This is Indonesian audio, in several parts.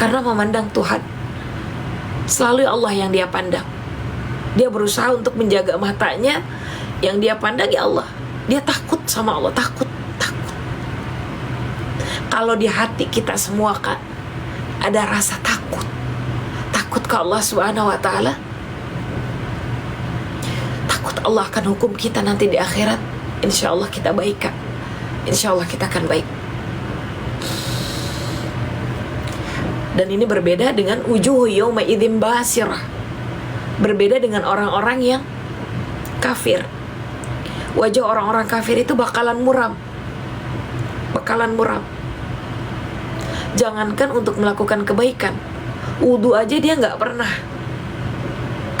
Karena memandang Tuhan, selalu Allah yang dia pandang. Dia berusaha untuk menjaga matanya, yang dia pandang ya Allah. Dia takut sama Allah, takut. Kalau di hati kita semua Kak, ada rasa takut ke Allah Subhanahu wa Ta'ala, takut Allah akan hukum kita nanti di akhirat, insya Allah kita baik Kak. Insya Allah kita akan baik. Dan ini berbeda dengan wujuhu yawma idzin basirah, berbeda dengan orang-orang yang kafir. Wajah orang-orang kafir itu bakalan muram. Jangankan untuk melakukan kebaikan, wudu aja dia nggak pernah.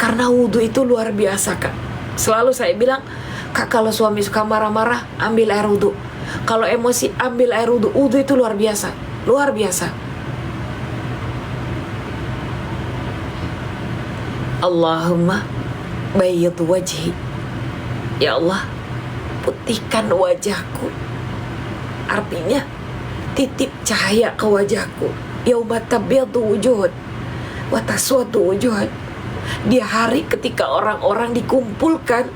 Karena wudu itu luar biasa Kak. Selalu saya bilang, Kak, kalau suami suka marah-marah, ambil air wudu. Kalau emosi, ambil air wudu. Wudu itu luar biasa. Allahumma bayyid wajhi, ya Allah, putihkan wajahku. Artinya titip cahaya ke wajahku. Yauma tabyaddu wujuh wa taswaddu wujuh. Di hari ketika orang-orang dikumpulkan,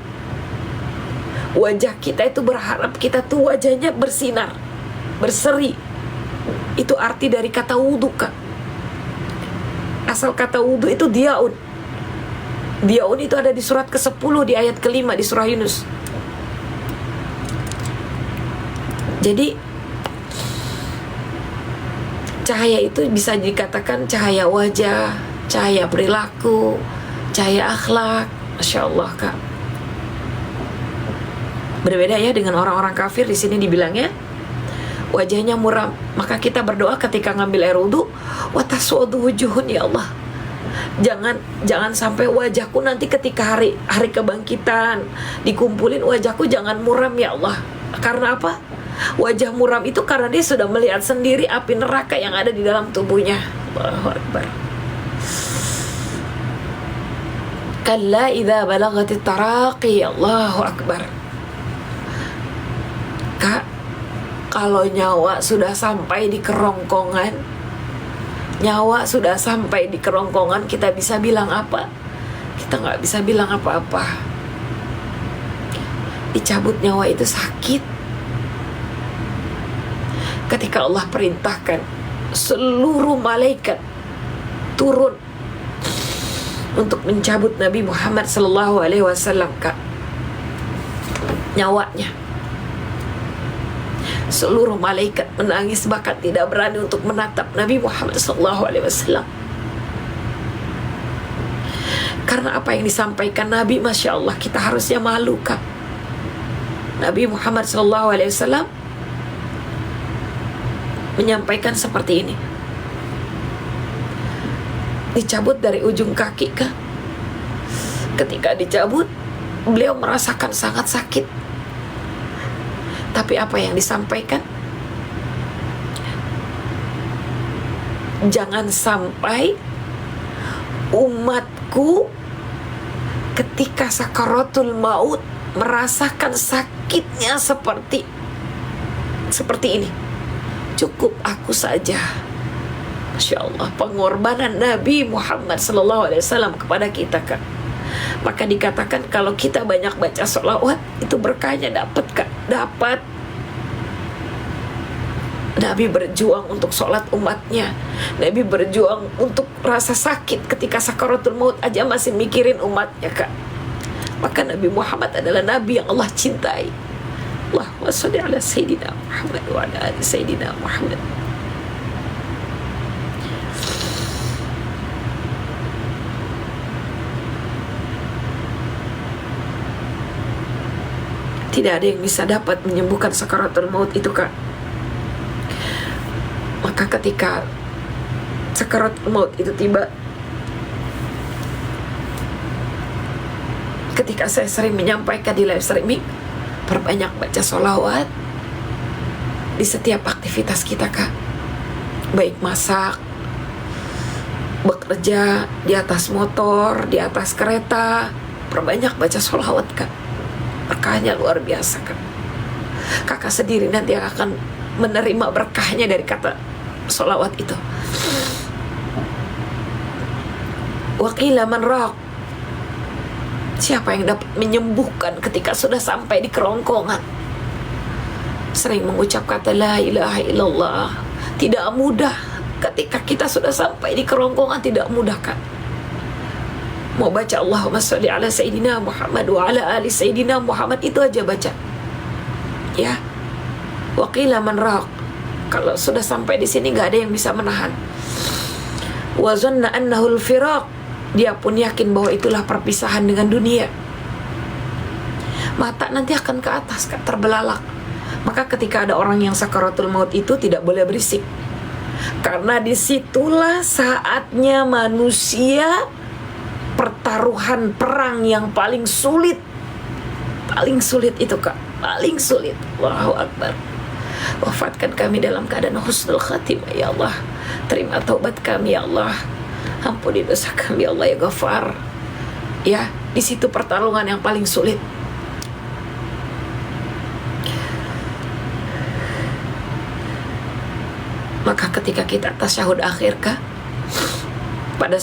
wajah kita itu berharap kita tuh wajahnya bersinar, berseri. Itu arti dari kata wudu Kak. Asal kata wudu itu diaun. Diaun itu ada di surat ke-10 di ayat ke-5 di surah Yunus. Jadi cahaya itu bisa dikatakan cahaya wajah, cahaya perilaku, cahaya akhlak. Masya Allah Kak. Berbeda ya dengan orang-orang kafir. Di sini dibilangnya wajahnya muram. Maka kita berdoa ketika ngambil air wudu, wa taswaddu wujuhun, ya Allah. Jangan sampai wajahku nanti ketika hari kebangkitan dikumpulin, wajahku jangan muram ya Allah. Karena apa? Wajah muram itu karena dia sudah melihat sendiri api neraka yang ada di dalam tubuhnya. Allahu Akbar. Kalla idza balagatit taraqi. Allahu Akbar. Kak, kalau nyawa sudah sampai di kerongkongan, kita bisa bilang apa? Kita nggak bisa bilang apa-apa. Dicabut nyawa itu sakit. Ketika Allah perintahkan seluruh malaikat turun untuk mencabut Nabi Muhammad SAW Kak, nyawanya, seluruh malaikat menangis, bahkan tidak berani untuk menatap Nabi Muhammad SAW. Karena apa yang disampaikan Nabi, Masya Allah, kita harusnya malu Kak. Nabi Muhammad SAW menyampaikan seperti ini. Dicabut dari ujung kaki Kak. Ketika dicabut, beliau merasakan sangat sakit. Tapi apa yang disampaikan? Jangan sampai umatku ketika sakaratul maut merasakan sakitnya seperti ini. Cukup aku saja. Masya Allah, pengorbanan Nabi Muhammad SAW kepada kita Kak. Maka dikatakan kalau kita banyak baca sholawat, itu berkahnya dapat Kak. Dapat. Nabi berjuang untuk sholat umatnya. Nabi berjuang untuk rasa sakit ketika sakaratul maut aja masih mikirin umatnya Kak. Maka Nabi Muhammad adalah Nabi yang Allah cintai. Allahumma sholli ala Sayyidina Muhammad wa ala ali Sayyidina Muhammad. Tidak ada yang bisa dapat menyembuhkan sakaratul maut itu Kak. Maka ketika sakaratul maut itu tiba, ketika saya sering menyampaikan di live streaming, perbanyak baca sholawat di setiap aktivitas kita Kak. Baik masak, bekerja, di atas motor, di atas kereta, perbanyak baca sholawat Kak. Berkahnya luar biasa Kak. Kakak sendiri nanti akan menerima berkahnya dari kata sholawat itu. Wa qila man raq. Siapa yang dapat menyembuhkan ketika sudah sampai di kerongkongan? Sering mengucap kata la ilaha illallah. Tidak mudah ketika kita sudah sampai di kerongkongan, tidak mudah kan? Mau baca Allahumma sholli ala Sayyidina Muhammad wa ala ali Sayyidina Muhammad, itu aja baca. Ya. Wa qila man raq. Kalau sudah sampai di sini nggak ada yang bisa menahan. Wa zanna annahu al-firaq. Dia pun yakin bahwa itulah perpisahan dengan dunia. Mata nanti akan ke atas, terbelalak. Maka ketika ada orang yang sakaratul maut itu tidak boleh berisik. Karena disitulah saatnya manusia pertaruhan perang yang paling sulit. Paling sulit itu Kak, paling sulit. Allahu Akbar. Wafatkan kami dalam keadaan husnul khatimah ya Allah. Terima taubat kami ya Allah. Ampuni dosa kami ya Allah ya Ghafar. Ya, di situ pertarungan yang paling sulit. Maka ketika kita tasyahud akhir Kak, pada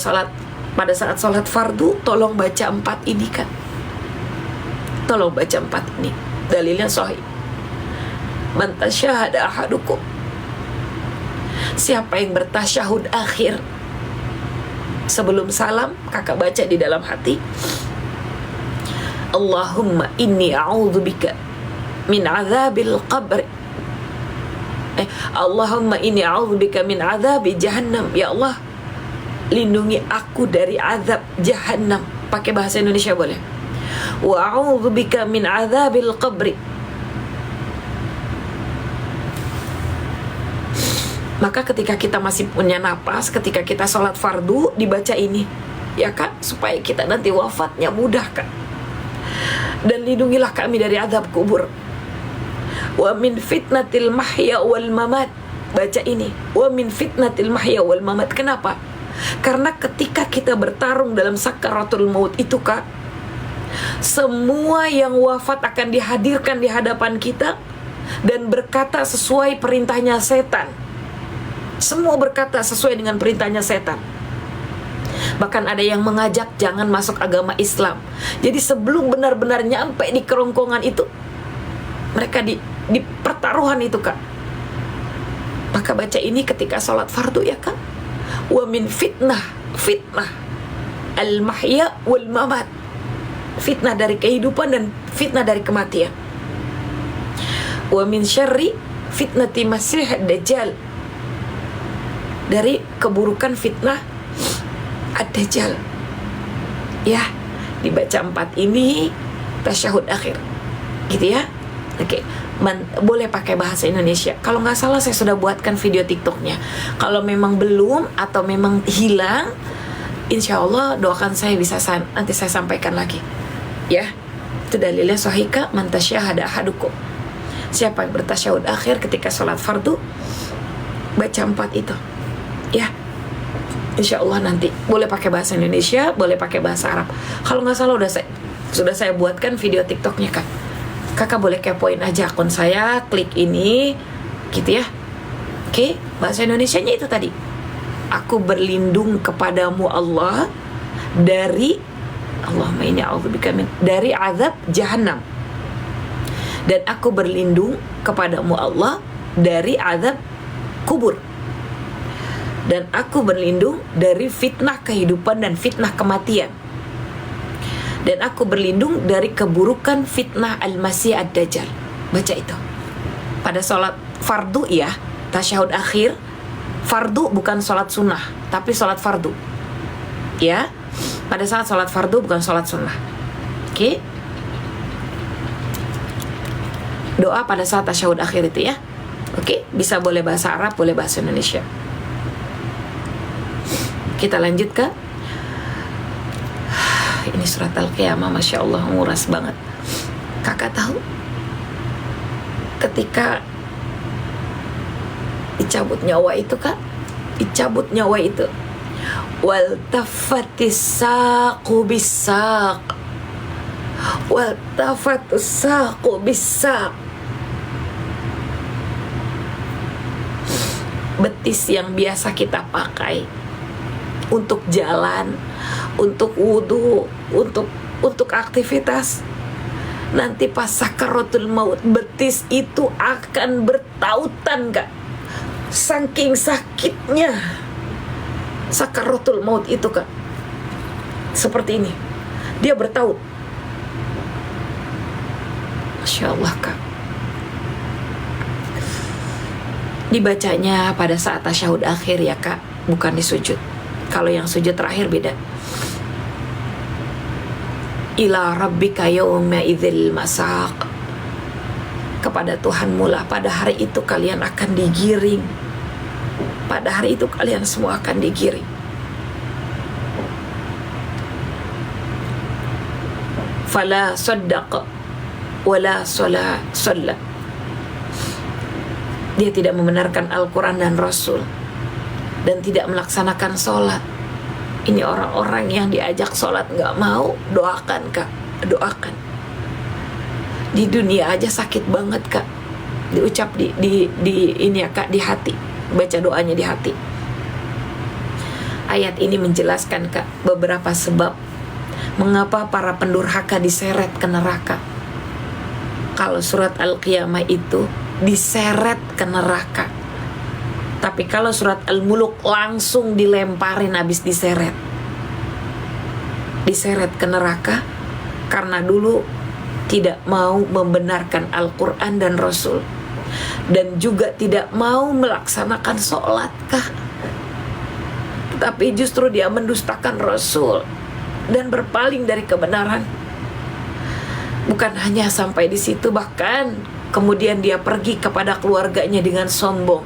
saat sholat fardu, tolong baca 4 ini Kak. Tolong baca 4 ini. Dalilnya sahih. Man tasyahada ahadukum. Siapa yang bertasyahud akhir sebelum salam, kakak baca di dalam hati, Allahumma inni a'udzubika min azabil qabr. Allahumma inni a'udzubika min azabi jahannam. Ya Allah, lindungi aku dari azab jahannam. Pakai bahasa Indonesia boleh. Wa a'udzubika min azabil qabri. Maka ketika kita masih punya napas, ketika kita sholat fardu, dibaca ini, ya kan, supaya kita nanti wafatnya mudah kan. Dan lindungilah kami dari azab kubur. Wa min fitnatil mahya wal mamat. Baca ini, wa min fitnatil mahya wal mamat. Kenapa? Karena ketika kita bertarung dalam sakaratul maut itu Kak, semua yang wafat akan dihadirkan di hadapan kita dan berkata sesuai perintahnya setan. Semua berkata sesuai dengan perintahnya setan. Bahkan ada yang mengajak jangan masuk agama Islam. Jadi sebelum benar-benar nyampe di kerongkongan itu, mereka di pertaruhan itu Kak. Maka baca ini ketika sholat fardu ya Kak. Wa min fitnah al-mahya wal mamat. Fitnah dari kehidupan dan fitnah dari kematian. Wa min syarri fitnati masih dajjal. Dari keburukan fitnah ad-dajjal. Ya, dibaca 4 ini tasyahud akhir. Gitu ya. Oke. Boleh pakai bahasa Indonesia. Kalau nggak salah saya sudah buatkan video TikToknya. Kalau memang belum atau memang hilang, insya Allah doakan saya bisa nanti saya sampaikan lagi. Ya, itu dalilnya sahih Kak. Man tasyahada ahadukum. Siapa yang bertasyahud akhir ketika sholat fardu, baca 4 itu. Ya, insya Allah nanti boleh pakai bahasa Indonesia, boleh pakai bahasa Arab. Kalau nggak salah sudah saya buatkan video TikToknya Kak. Kakak boleh kepoin aja akun saya, klik ini, gitu ya. Oke, bahasa Indonesianya itu tadi. Aku berlindung kepadamu Allah dari Allahumma inni a'udzubika dari azab jahannam. Dan aku berlindung kepadamu Allah dari azab kubur. Dan aku berlindung dari fitnah kehidupan dan fitnah kematian. Dan aku berlindung dari keburukan fitnah al-masih ad-dajjal. Baca itu pada sholat fardu ya, tasyahud akhir. Fardu bukan sholat sunnah, tapi sholat fardu ya. Pada saat sholat fardu bukan sholat sunnah. Oke. Doa pada saat tasyahud akhir itu ya. Oke, bisa boleh bahasa Arab, boleh bahasa Indonesia. Kita lanjut ke ini surat Al-Qiyamah. Masya Allah, nguras banget. Kakak tahu ketika dicabut nyawa itu Kak, dicabut nyawa itu, wal tafatis saqu bisaq, wal tafatus saqu bisaq. Betis yang biasa kita pakai untuk jalan, untuk wudhu, untuk aktivitas. Nanti pas sakaratul maut, betis itu akan bertautan, Kak. Saking sakitnya sakaratul maut itu, Kak. Seperti ini, dia bertaut. Masya Allah, Kak. Dibacanya pada saat tasyahud akhir ya, Kak, bukan di sujud. Kalau yang sujud terakhir beda. Ila rabbika yawma idzil masaq. Kepada Tuhanmu lah pada hari itu kalian akan digiring. Pada hari itu kalian semua akan digiring. Fala saddaqa wala shalla. Dia tidak membenarkan Al-Quran dan Rasul, dan tidak melaksanakan sholat. Ini orang-orang yang diajak sholat nggak mau. Doakan, Kak, doakan. Di dunia aja sakit banget, Kak. Diucap di ini ya, Kak, di hati. Baca doanya di hati. Ayat ini menjelaskan, Kak, beberapa sebab mengapa para pendurhaka diseret ke neraka. Kalau surat Al-Qiyamah itu diseret ke neraka. Tapi kalau surat Al-Muluk langsung dilemparin habis diseret. Diseret ke neraka karena dulu tidak mau membenarkan Al-Quran dan Rasul, dan juga tidak mau melaksanakan sholat, Kak. Tetapi justru dia mendustakan Rasul dan berpaling dari kebenaran. Bukan hanya sampai di situ, bahkan kemudian dia pergi kepada keluarganya dengan sombong.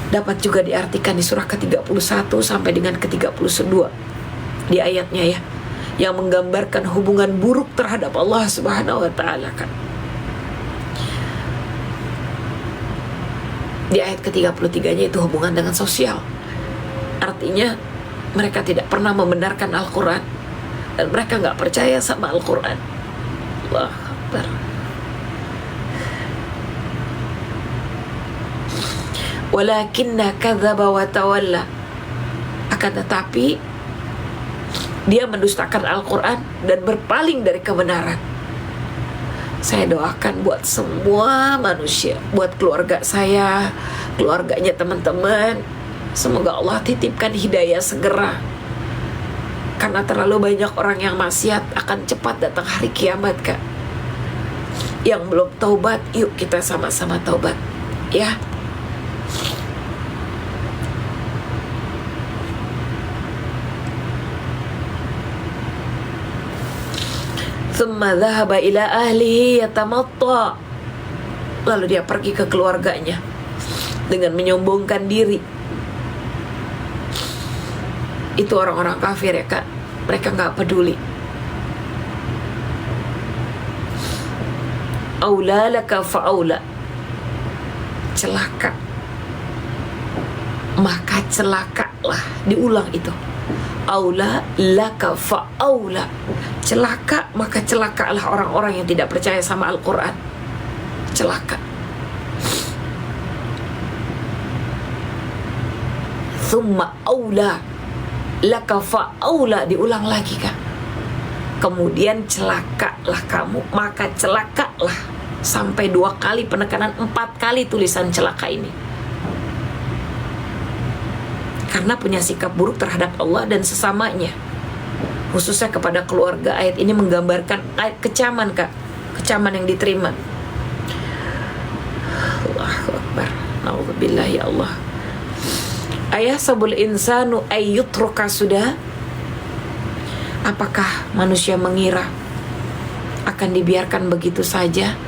Dapat juga diartikan di surah ke-31 sampai dengan ke-32 di ayatnya ya, yang menggambarkan hubungan buruk terhadap Allah Subhanahu wa taala, kan. Di ayat ke-33-nya itu hubungan dengan sosial. Artinya mereka tidak pernah membenarkan Al-Quran, dan mereka nggak percaya sama Al-Quran. Allahu Akbar. Walakinna kadzaba wa tawalla. Akan tetapi dia mendustakan Al-Quran dan berpaling dari kebenaran. Saya doakan buat semua manusia, buat keluarga saya, keluarganya teman-teman, semoga Allah titipkan hidayah segera. Karena terlalu banyak orang yang maksiat, akan cepat datang hari kiamat, Kak. Yang belum taubat, yuk kita sama-sama taubat, ya. Thumma dhahaba ila ahlihi yatamatta. Lalu dia pergi ke keluarganya dengan menyombongkan diri. Itu orang-orang kafir ya, Kak. Mereka gak peduli. Aula laka fa'aula. Celaka, maka celakalah. Diulang itu. Aula laka fa'aula. Celaka, maka celakalah orang-orang yang tidak percaya sama Al-Quran. Celaka. Thumma aula laka fa'aula. Diulang lagi, Kak. Kemudian celakalah kamu, maka celakalah. Sampai 2 kali penekanan, 4 kali tulisan celaka ini. Karena punya sikap buruk terhadap Allah dan sesamanya, khususnya kepada keluarga. Ayat ini menggambarkan ayat kecaman, Kak. Kecaman yang diterima. Allahu Akbar. Na'udzubillah, ya Allah. Ayahsabul insanu ayyutruka sudah. Apakah manusia mengira akan dibiarkan begitu saja?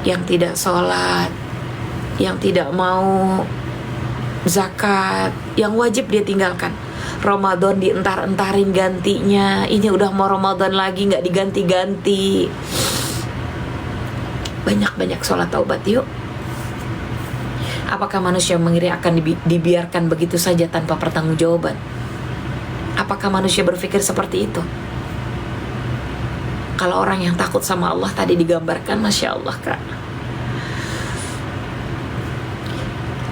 Yang tidak sholat, yang tidak mau zakat, yang wajib dia tinggalkan. Ramadan dientar-entarin gantinya. Ini udah mau Ramadan lagi gak diganti-ganti. Banyak-banyak sholat taubat yuk. Apakah manusia mengira akan dibiarkan begitu saja tanpa pertanggungjawaban? Apakah manusia berpikir seperti itu? Kalau orang yang takut sama Allah tadi digambarkan, Masya Allah, Kak.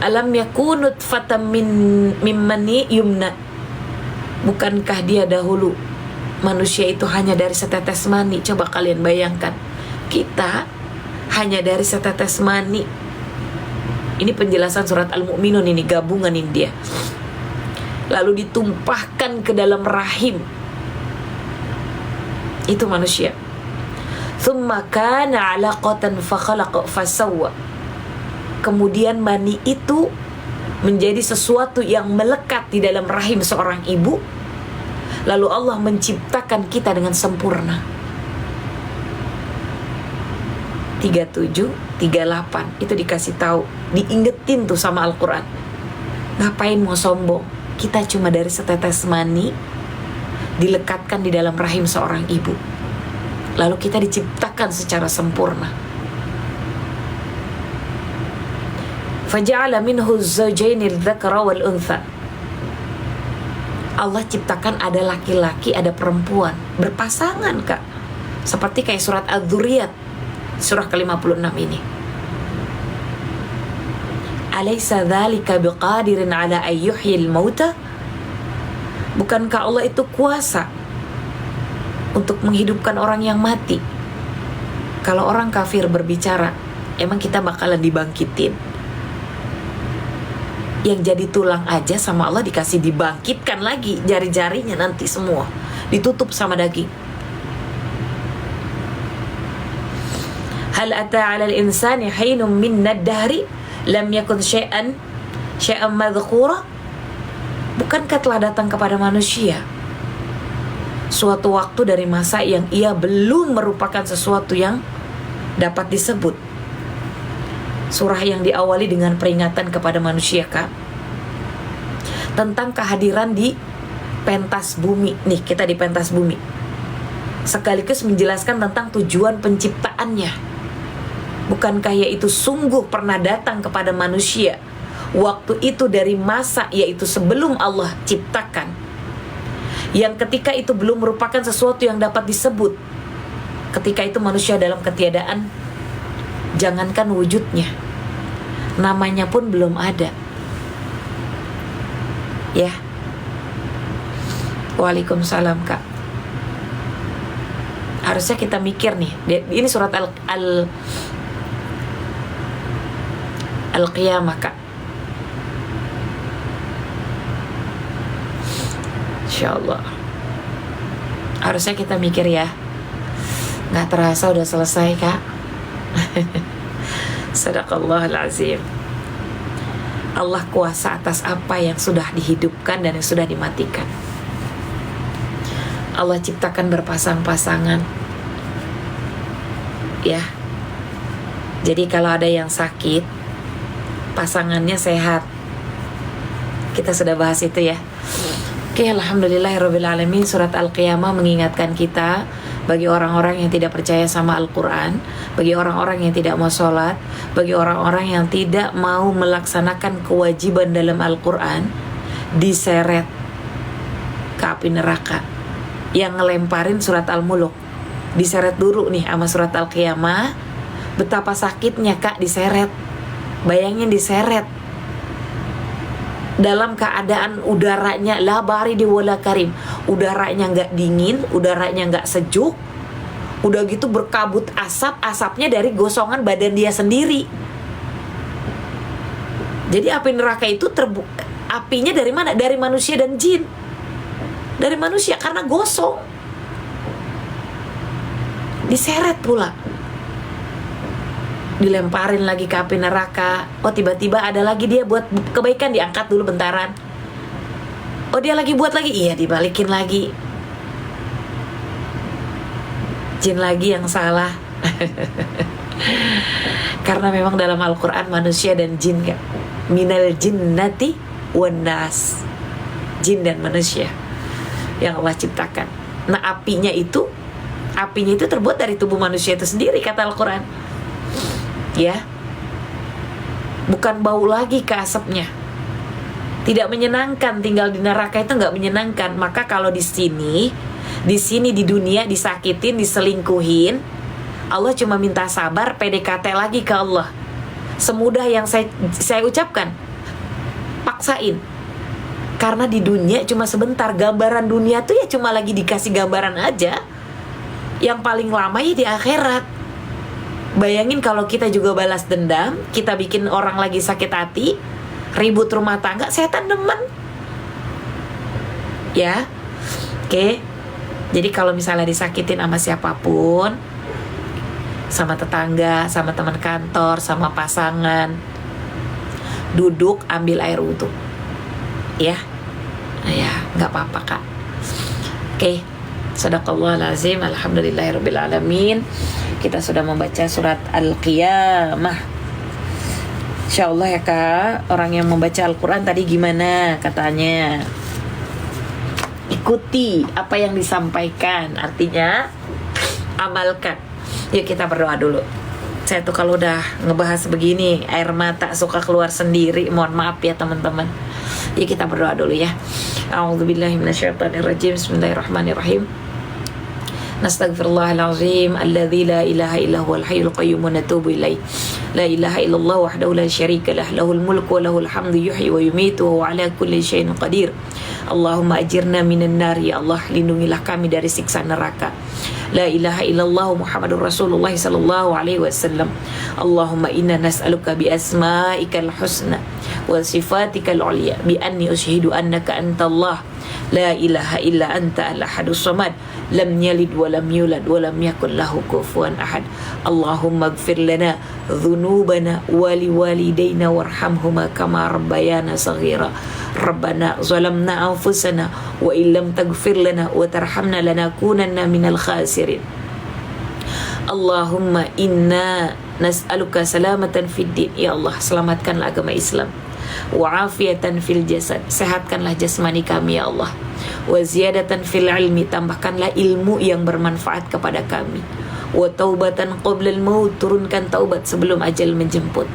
Alam yakunut fatam mimmani yumna. Bukankah dia dahulu manusia itu hanya dari setetes mani? Coba kalian bayangkan, kita hanya dari setetes mani. Ini penjelasan surat Al-Mu'minun, ini gabungan ini dia. Lalu ditumpahkan ke dalam rahim. Itu manusia. Thumma kana 'alaqatan fakhalaqa fasawwa. Kemudian mani itu menjadi sesuatu yang melekat di dalam rahim seorang ibu. Lalu Allah menciptakan kita dengan sempurna. 37, 38 itu dikasih tahu, diingetin tuh sama Al-Quran. Ngapain mau sombong? Kita cuma dari setetes mani dilekatkan di dalam rahim seorang ibu. Lalu kita diciptakan secara sempurna. Faja'ala minhu az-zawjaini adh-dhakara wal-untha. Allah ciptakan ada laki-laki, ada perempuan, berpasangan, Kak. Seperti kayak surat Adz-Dzurriyyat, surah ke-56 ini. Alaysa dzalika biqadirin ala ayyuhyil mauta? Bukankah Allah itu kuasa untuk menghidupkan orang yang mati? Kalau orang kafir berbicara, emang kita bakalan dibangkitin? Yang jadi tulang aja sama Allah dikasih dibangkitkan lagi, jari-jarinya nanti semua ditutup sama daging. Hal ata 'alal insani hinum minad dahri lam yakun syai'an madhkura. Bukankah telah datang kepada manusia suatu waktu dari masa yang ia belum merupakan sesuatu yang dapat disebut? Surah yang diawali dengan peringatan kepada manusia, Kak, tentang kehadiran di pentas bumi. Nih, kita di pentas bumi. Sekaligus menjelaskan tentang tujuan penciptaannya. Bukankah yaitu sungguh pernah datang kepada manusia waktu itu dari masa yaitu sebelum Allah ciptakan, yang ketika itu belum merupakan sesuatu yang dapat disebut. Ketika itu manusia dalam ketiadaan, jangankan wujudnya, namanya pun belum ada. Ya. Waalaikumsalam, Kak. Harusnya kita mikir nih, ini surat Al-Qiyamah, Kak. Insyaallah. Harusnya kita mikir ya. Nggak terasa udah selesai, Kak. Sadaqallahul azim. Allah kuasa atas apa yang sudah dihidupkan dan yang sudah dimatikan. Allah ciptakan berpasang-pasangan. Ya. Jadi kalau ada yang sakit, pasangannya sehat. Kita sudah bahas itu ya. Oke, alhamdulillahirabbil alamin. Surat Al-Qiyamah mengingatkan kita, bagi orang-orang yang tidak percaya sama Al-Quran, bagi orang-orang yang tidak mau sholat, bagi orang-orang yang tidak mau melaksanakan kewajiban dalam Al-Quran, diseret ke api neraka. Yang ngelemparin surat Al-Muluk diseret dulu nih sama surat Al-Qiyamah. Betapa sakitnya, Kak, diseret. Bayangin diseret dalam keadaan udaranya la baridi wala karim. Udaranya nggak dingin, udaranya nggak sejuk. Udah gitu berkabut asap, asapnya dari gosongan badan dia sendiri. Jadi api neraka itu apinya dari mana? Dari manusia dan jin. Dari manusia karena gosong. Diseret pula. Dilemparin lagi ke api neraka. Oh, tiba-tiba ada lagi dia buat kebaikan, diangkat dulu bentaran. Oh, dia lagi buat lagi, iya dibalikin lagi. Jin lagi yang salah. Karena memang dalam Al-Quran manusia dan jin, Kak. Minal jinnati wan nas. Jin dan manusia yang Allah ciptakan. Nah, apinya itu terbuat dari tubuh manusia itu sendiri, kata Al-Quran. Ya, bukan bau lagi ke asapnya. Tidak menyenangkan tinggal di neraka, itu nggak menyenangkan. Maka kalau di sini di dunia disakitin, diselingkuhin, Allah cuma minta sabar, PDKT lagi ke Allah. Semudah yang saya ucapkan, paksain. Karena di dunia cuma sebentar, gambaran dunia tuh ya cuma lagi dikasih gambaran aja. Yang paling lama ya di akhirat. Bayangin kalau kita juga balas dendam, kita bikin orang lagi sakit hati, ribut rumah tangga, setan demen. Ya, oke. Jadi kalau misalnya disakitin sama siapapun, sama tetangga, sama teman kantor, sama pasangan, duduk ambil air wudhu. Ya, nggak apa-apa kak. Oke, sadaqallahul azim, alhamdulillahirabbil alamin. Kita sudah membaca surat Al-Qiyamah. Insyaallah ya kak, orang yang membaca Al-Quran tadi gimana katanya? Ikuti apa yang disampaikan, artinya amalkan. Yuk kita berdoa dulu. Saya tuh kalau udah ngebahas begini air mata suka keluar sendiri. Mohon maaf ya teman-teman. Yuk kita berdoa dulu ya. A'udzubillahi minasyaitonirrajim. Bismillahirrahmanirrahim. Nastaghfirullahalazim alladzi la ilaha illa huwal hayyul qayyum wa natubu ilaih. La ilaha illallah wahdahu la syarika lah, lahul mulku wa lahul hamdu yuhyi wa yumiitu wa huwa ala kulli syai'in qadir. Allahumma ajirna minan nar, ya Allah lindungilah kami dari siksa neraka. La ilaha illallah Muhammadur Rasulullah sallallahu alaihi wasallam. Allahumma inna nas'aluka bi asma'ikal husna wa sifatikal ulya bi anni ushidu annaka antallah la ilaha illa anta al-ahadus samad lam yalid wa lam yulad wa lam yakul lahu kufuwan ahad. Allahumma ighfir lana dhunubana wa liwalidayna warhamhuma kama rabbayana saghira. Rabbana zalamna anfusana wa illam taghfir lana wa tarhamna lanakunanna minal khasirin. Allahumma inna nas'aluka salamatan fid din, ya Allah selamatkanlah agama Islam, wa afiatan fil jasad, sehatkanlah jasmani kami ya Allah, wa ziyadatan fil ilmi, tambahkanlah ilmu yang bermanfaat kepada kami, wa taubatan qoblal maut, turunkan taubat sebelum ajal menjemput,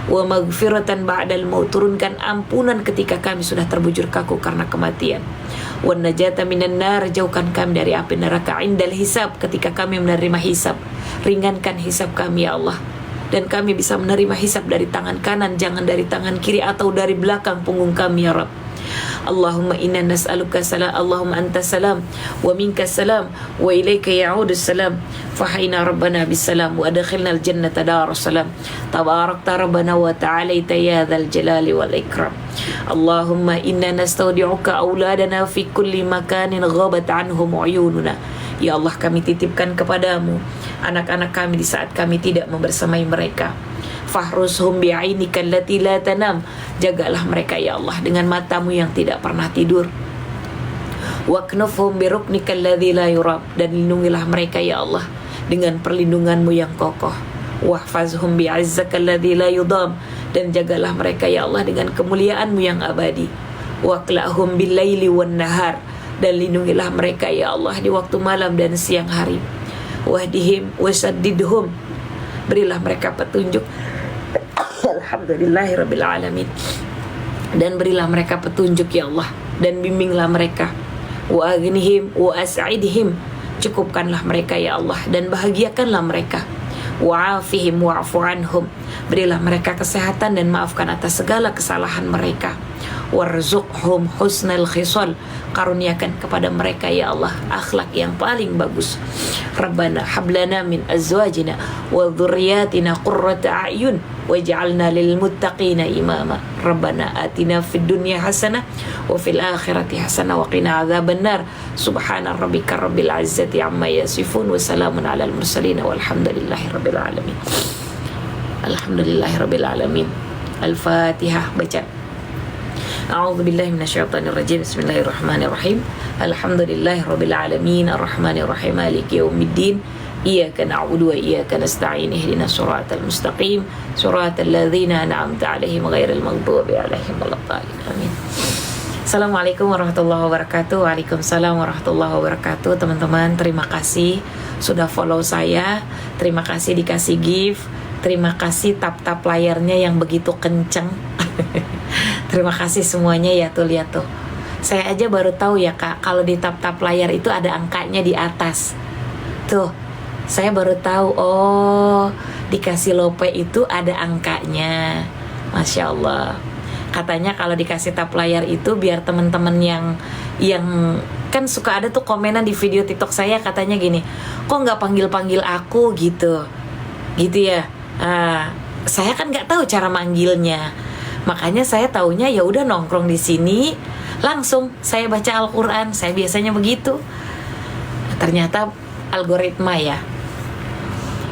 wa maghfiratan ba'dal maut, turunkan ampunan ketika kami sudah terbujur kaku karena kematian, wa najata minan nar, jauhkan kami dari api neraka, indal hisab, ketika kami menerima hisab, ringankan hisab kami ya Allah, dan kami bisa menerima hisab dari tangan kanan, jangan dari tangan kiri atau dari belakang punggung kami ya Rabb. Allahumma inna nas'aluka salam, Allahumma anta salam wa minka salam wa ilayka ya'udus salam, fahayna rabbana bisalam wa adkhilna al-jannata darus salam, tabarakta rabbana wa ta'alaita ya dzal jalali wal ikram. Allahumma inna nastaudi'uka auladana fi kulli makanin ghabat anhum uyununa, ya Allah kami titipkan kepadamu anak-anak kami di saat kami tidak membersamai mereka. Fahrushum bi'ainika allati la tanam, jagalah mereka ya Allah dengan matamu yang tidak pernah tidur. Waknufhum biruknika alladzi la yurab, dan lindungilah mereka ya Allah dengan perlindunganmu yang kokoh. Wahfazhum bi'izzaka alladzi la yudam, dan jagalah mereka ya Allah dengan kemuliaanmu yang abadi. Waqla'hum bil-laili wan nahar, dan lindungilah mereka ya Allah di waktu malam dan siang hari. Wahdihim wasaddidhum, berilah mereka petunjuk. Alhamdulillahirabbil alamin, dan berilah mereka petunjuk ya Allah, dan bimbinglah mereka. Wa aghnihim wa as'idhim, cukupkanlah mereka ya Allah dan bahagiakanlah mereka. Wa afihim wa'fu anhum, berilah mereka kesehatan dan maafkan atas segala kesalahan mereka. Warzuqhum husnal khisal, karuniakan kepada mereka ya Allah akhlak yang paling bagus. Rabbana hablana min azwajina wa dhurriyyatina qurrata a'yun waj'alna lil muttaqina imama. Rabbana atina fid dunya hasanah wa fil akhirati hasanah wa qina adzabannar. Subhana rabbika rabbil izzati amma yasifun wa salamun alal mursalin walhamdulillahi rabbil alamin. Alhamdulillahi rabbil alamin. Al-Fatihah. Baca. A'udzu billahi minasyaitonir rajim. Bismillahirrahmanirrahim. Alhamdulillahi rabbil alamin arrahmanir rahim maliki yaumiddin. Iyyaka na'budu wa iyyaka nasta'in ihdinas siratal mustaqim siratal ladzina an'amta 'alaihim ghairil maghdubi 'alaihim waladdallin. Amin. Assalamualaikum warahmatullahi wabarakatuh. Waalaikumsalam warahmatullahi wabarakatuh. Teman-teman, terima kasih sudah follow saya. Terima kasih dikasih gift. Terima kasih tap-tap layarnya yang begitu kenceng. Terima kasih semuanya ya, tuh lihat tuh. Saya aja baru tahu ya Kak, kalau di tap-tap layar itu ada angkanya di atas. Tuh, saya baru tahu. Oh, dikasih lope itu ada angkanya. Masya Allah. Katanya kalau dikasih tap layar itu biar teman-teman yang kan suka ada tuh komenan di video TikTok saya, katanya gini, kok nggak panggil aku gitu ya. Saya kan nggak tahu cara manggilnya, makanya saya taunya ya udah nongkrong di sini langsung saya baca Al-Quran, saya biasanya begitu. Ternyata algoritma ya.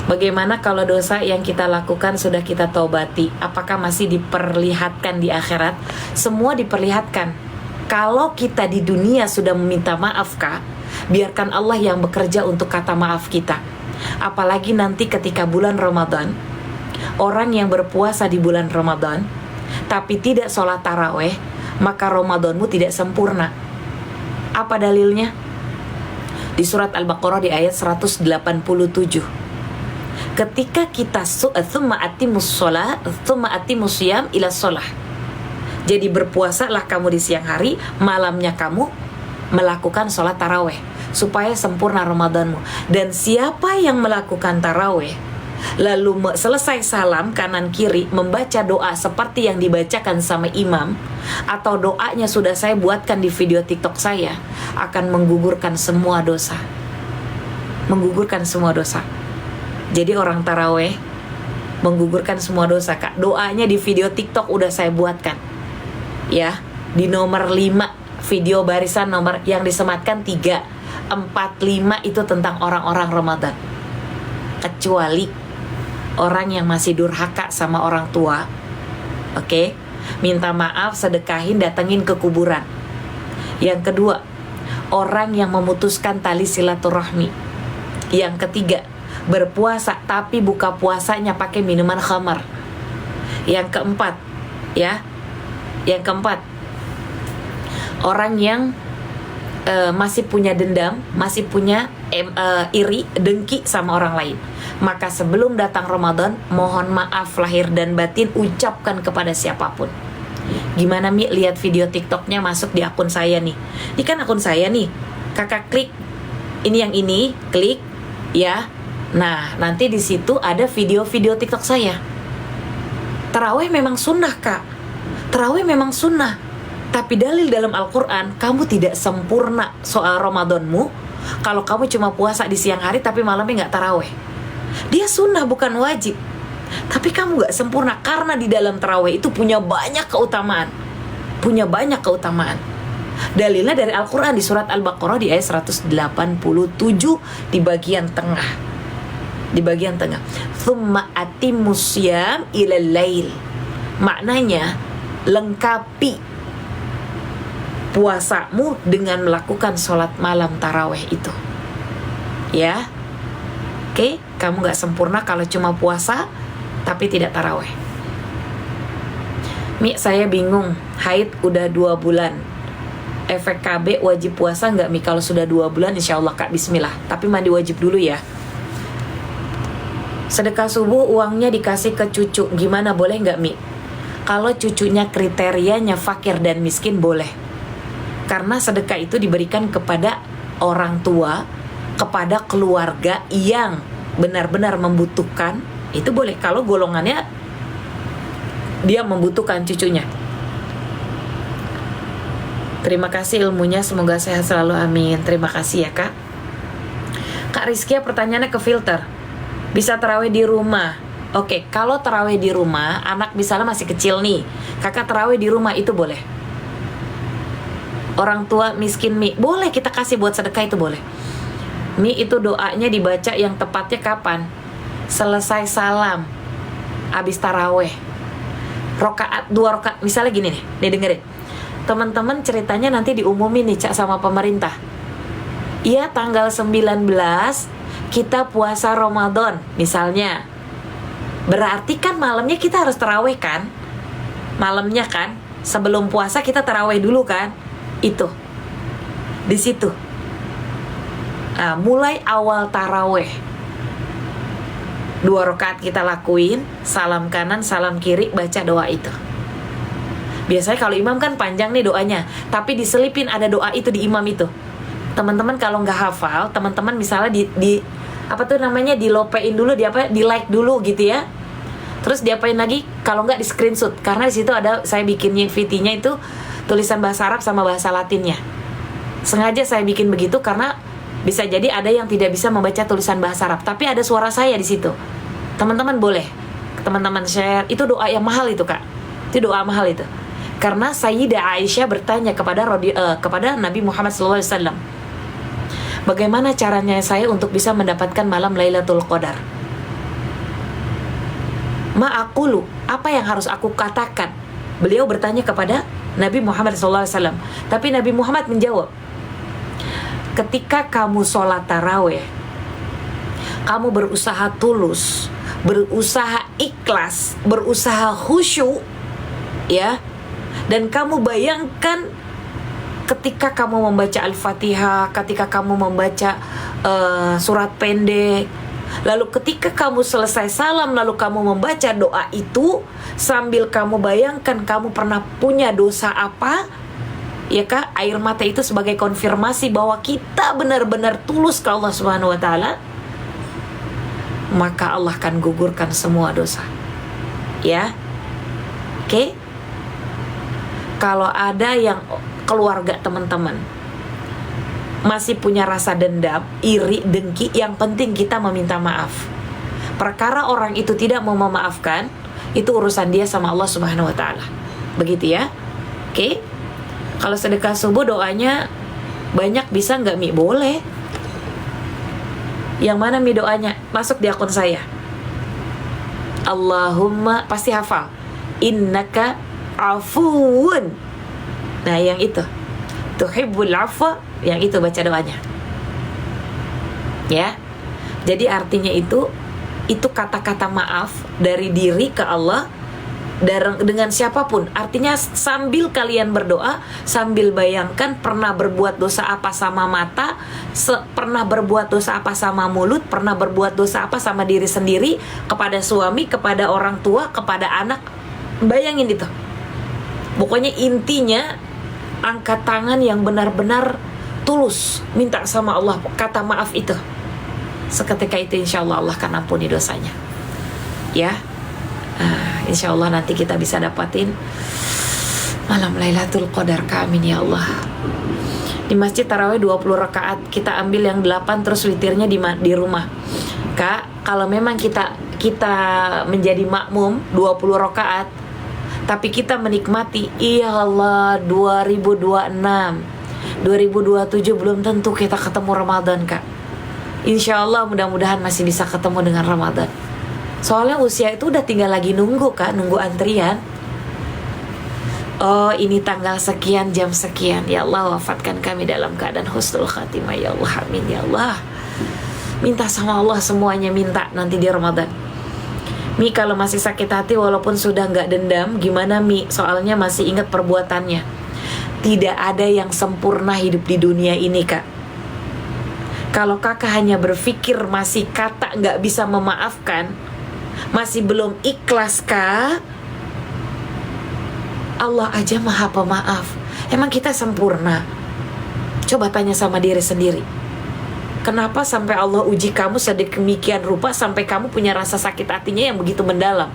Bagaimana kalau dosa yang kita lakukan sudah kita taubati? Apakah masih diperlihatkan di akhirat? Semua diperlihatkan. Kalau kita di dunia sudah meminta maaf, Kak, biarkan Allah yang bekerja untuk kata maaf kita. Apalagi nanti ketika bulan Ramadan, orang yang berpuasa di bulan Ramadan tapi tidak sholat taraweh, maka Ramadanmu tidak sempurna. Apa dalilnya? Di surat Al-Baqarah di ayat 187. Ketika kita tsumma atimus shalah tsumma atimus shiyam ila shalah. Jadi berpuasalah kamu di siang hari, malamnya kamu melakukan sholat taraweh supaya sempurna Ramadanmu. Dan siapa yang melakukan taraweh lalu selesai salam kanan kiri membaca doa seperti yang dibacakan sama imam, atau doanya sudah saya buatkan di video TikTok saya, akan menggugurkan semua dosa. Menggugurkan semua dosa. Jadi orang taraweh menggugurkan semua dosa, Kak. Doanya di video TikTok udah saya buatkan. Ya, di nomor 5 video barisan nomor yang disematkan 3, 4, 5 itu tentang orang-orang Ramadan. Kecuali orang yang masih durhaka sama orang tua. Oke? Minta maaf, sedekahin, datengin ke kuburan. Yang kedua, orang yang memutuskan tali silaturahmi. Yang ketiga, berpuasa tapi buka puasanya pakai minuman khamar. Yang keempat, orang yang masih punya dendam, masih punya iri, dengki sama orang lain. Maka sebelum datang Ramadan, mohon maaf lahir dan batin ucapkan kepada siapapun. Gimana Mi, lihat video TikToknya masuk di akun saya nih. Ini kan akun saya nih. Kakak klik ini yang ini, klik ya. Nah, nanti di situ ada video-video TikTok saya. Tarawih memang sunnah, Kak. Tarawih memang sunnah. Tapi dalil dalam Al-Quran, kamu tidak sempurna soal Ramadanmu kalau kamu cuma puasa di siang hari tapi malamnya gak tarawih. Dia sunnah bukan wajib. Tapi kamu gak sempurna karena di dalam tarawih itu punya banyak keutamaan. Punya banyak keutamaan. Dalilnya dari Al-Quran di surat Al-Baqarah di ayat 187 di bagian tengah. Di bagian tengah, tsumma atimus syiyam ilal lail. Maknanya lengkapi puasamu dengan melakukan sholat malam taraweh itu. Ya, oke, kamu gak sempurna kalau cuma puasa tapi tidak taraweh. Mi, saya bingung, haid udah 2 bulan. Efek KB wajib puasa gak Mi? Kalau sudah 2 bulan insya Allah, Kak, bismillah. Tapi mandi wajib dulu ya. Sedekah subuh uangnya dikasih ke cucu, gimana, boleh nggak Mi? Kalau cucunya kriterianya fakir dan miskin boleh. Karena sedekah itu diberikan kepada orang tua, kepada keluarga yang benar-benar membutuhkan, itu boleh. Kalau golongannya dia membutuhkan cucunya. Terima kasih ilmunya, semoga sehat selalu, amin. Terima kasih ya, Kak. Kak Rizkia pertanyaannya ke filter. Bisa tarawih di rumah. Oke, kalau tarawih di rumah, anak misalnya masih kecil nih, kakak tarawih di rumah itu boleh. Orang tua miskin Mi, boleh kita kasih buat sedekah, itu boleh. Mi, itu doanya dibaca yang tepatnya kapan? Selesai salam, habis tarawih, rokaat 2 rokaat. Misalnya gini nih dengerin. Teman-teman ceritanya nanti diumumin nih, Cak, sama pemerintah. Iya, tanggal 19 kita puasa Ramadan misalnya. Berarti kan malamnya kita harus tarawih kan? Malamnya kan, sebelum puasa kita tarawih dulu kan? Itu di situ. Nah, mulai awal tarawih 2 rakaat kita lakuin, salam kanan, salam kiri, baca doa itu. Biasanya kalau imam kan panjang nih doanya, tapi diselipin ada doa itu di imam itu. Teman-teman kalau nggak hafal, teman-teman misalnya di apa tuh namanya, di lopein dulu, di like dulu gitu ya. Terus diapain lagi? Kalau nggak di screenshot, karena di situ ada saya bikinnya VT-nya itu tulisan bahasa Arab sama bahasa Latinnya. Sengaja saya bikin begitu karena bisa jadi ada yang tidak bisa membaca tulisan bahasa Arab, tapi ada suara saya di situ. Teman-teman boleh, teman-teman share. Itu doa yang mahal itu, Kak. Itu doa mahal itu. Karena Sayyidah Aisyah bertanya kepada Nabi Muhammad SAW, bagaimana caranya saya untuk bisa mendapatkan malam Lailatul Qadar? Ma'akulu, apa yang harus aku katakan? Beliau bertanya kepada Nabi Muhammad SAW. Tapi Nabi Muhammad menjawab, ketika kamu sholat taraweh, kamu berusaha tulus, berusaha ikhlas, berusaha khusyuk, ya, dan kamu bayangkan ketika kamu membaca Al-Fatihah, ketika kamu membaca surat pendek, lalu ketika kamu selesai salam, lalu kamu membaca doa itu, sambil kamu bayangkan kamu pernah punya dosa apa, ya Kak, air mata itu sebagai konfirmasi bahwa kita benar-benar tulus ke Allah Subhanahu wa Ta'ala, maka Allah akan gugurkan semua dosa. Ya, oke. Kalau ada yang keluarga teman-teman masih punya rasa dendam, iri, dengki, yang penting kita meminta maaf. Perkara orang itu tidak mau memaafkan, itu urusan dia sama Allah Subhanahu wa Ta'ala. Begitu ya. Oke. Kalau sedekah subuh doanya banyak, bisa nggak Mi? Boleh. Yang mana Mi doanya? Masuk di akun saya. Allahumma, pasti hafal. Innaka afuun. Nah, yang itu. Tuhibbul afwa, yang itu baca doanya. Ya. Jadi artinya itu kata-kata maaf dari diri ke Allah dengan siapapun. Artinya sambil kalian berdoa, sambil bayangkan pernah berbuat dosa apa sama mata, pernah berbuat dosa apa sama mulut, pernah berbuat dosa apa sama diri sendiri, kepada suami, kepada orang tua, kepada anak. Bayangin itu. Pokoknya intinya angkat tangan yang benar-benar tulus, minta sama Allah kata maaf itu. Seketika itu insya Allah Allah akan ampuni dosanya. Ya. Insya Allah nanti kita bisa dapatin malam Lailatul Qadar. Amin ya Allah. Di masjid tarawih 20 rakaat, kita ambil yang 8 terus witirnya di rumah. Kak, kalau memang kita menjadi makmum 20 rakaat, tapi kita menikmati, ya Allah, 2026 2027 belum tentu kita ketemu Ramadan, Kak. Insya Allah mudah-mudahan masih bisa ketemu dengan Ramadan. Soalnya usia itu udah tinggal lagi nunggu, Kak, nunggu antrian. Oh, ini tanggal sekian, jam sekian. Ya Allah, wafatkan kami dalam keadaan husnul khatimah. Ya Allah, amin ya Allah. Minta sama Allah semuanya, minta nanti di Ramadan. Mi, kalau masih sakit hati walaupun sudah nggak dendam, gimana Mi? Soalnya masih ingat perbuatannya. Tidak ada yang sempurna hidup di dunia ini, Kak. Kalau kakak hanya berpikir masih kata nggak bisa memaafkan, masih belum ikhlas, Kak, Allah aja maha pemaaf. Emang kita sempurna? Coba tanya sama diri sendiri. Kenapa sampai Allah uji kamu sedemikian rupa sampai kamu punya rasa sakit hatinya yang begitu mendalam?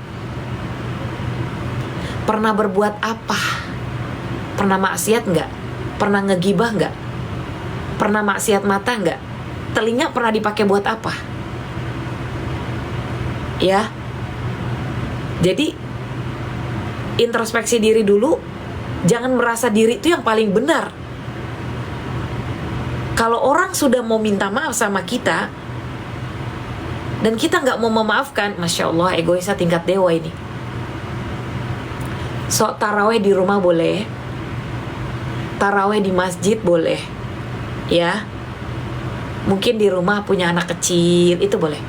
Pernah berbuat apa? Pernah maksiat nggak? Pernah ngegibah nggak? Pernah maksiat mata nggak? Telinga pernah dipakai buat apa? Ya. Jadi introspeksi diri dulu. Jangan merasa diri itu yang paling benar. Kalau orang sudah mau minta maaf sama kita dan kita nggak mau memaafkan, Masya Allah, egoisnya tingkat dewa ini. So, taraweh di rumah boleh, taraweh di masjid boleh, ya. Mungkin di rumah punya anak kecil, itu boleh.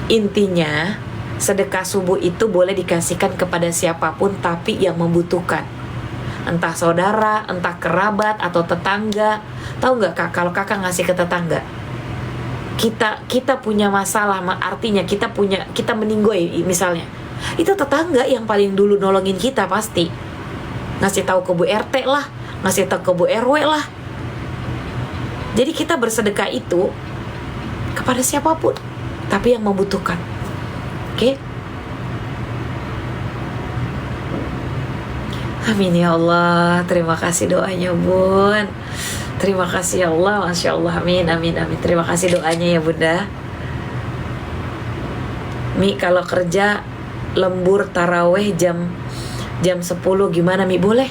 Intinya, sedekah subuh itu boleh dikasihkan kepada siapapun, tapi yang membutuhkan. Entah saudara, entah kerabat, atau tetangga. Tahu nggak, Kak, kalau kakak ngasih ke tetangga, kita punya masalah, artinya kita meninggoy misalnya, itu tetangga yang paling dulu nolongin kita pasti. Ngasih tahu ke Bu RT lah, ngasih tahu ke Bu RW lah. Jadi kita bersedekah itu kepada siapapun, tapi yang membutuhkan. Oke? Amin ya Allah. Terima kasih doanya Bun. Terima kasih ya Allah. Masya Allah. Amin, amin, amin. Terima kasih doanya ya Bunda. Mi, kalau kerja lembur taraweh jam 10 gimana Mi? Boleh.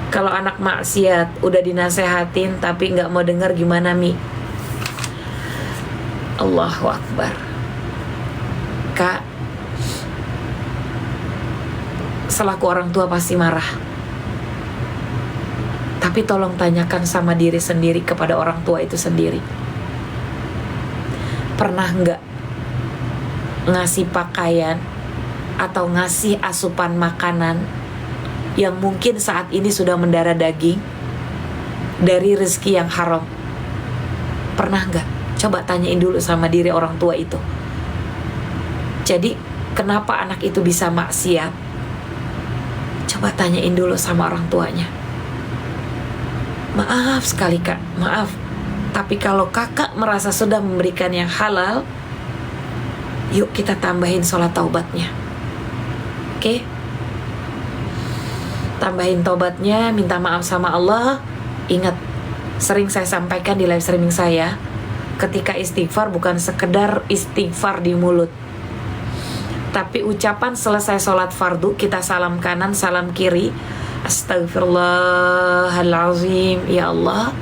Kalau anak maksiat udah dinasehatin tapi gak mau dengar gimana Mi? Allahu Akbar. Kak, selaku orang tua pasti marah. Tapi tolong tanyakan sama diri sendiri, kepada orang tua itu sendiri. Pernah nggak ngasih pakaian atau ngasih asupan makanan yang mungkin saat ini sudah mendarah daging dari rezeki yang haram? Pernah nggak? Coba tanyain dulu sama diri orang tua itu. Jadi kenapa anak itu bisa maksiat? Coba tanyain dulu sama orang tuanya. Maaf sekali Kak, maaf. Tapi kalau kakak merasa sudah memberikan yang halal, yuk kita tambahin sholat taubatnya. Oke? Tambahin taubatnya, minta maaf sama Allah. Ingat, sering saya sampaikan di live streaming saya, ketika istighfar bukan sekedar istighfar di mulut, tapi ucapan selesai sholat fardu, kita salam kanan, salam kiri, astagfirullahalazim, ya Allah,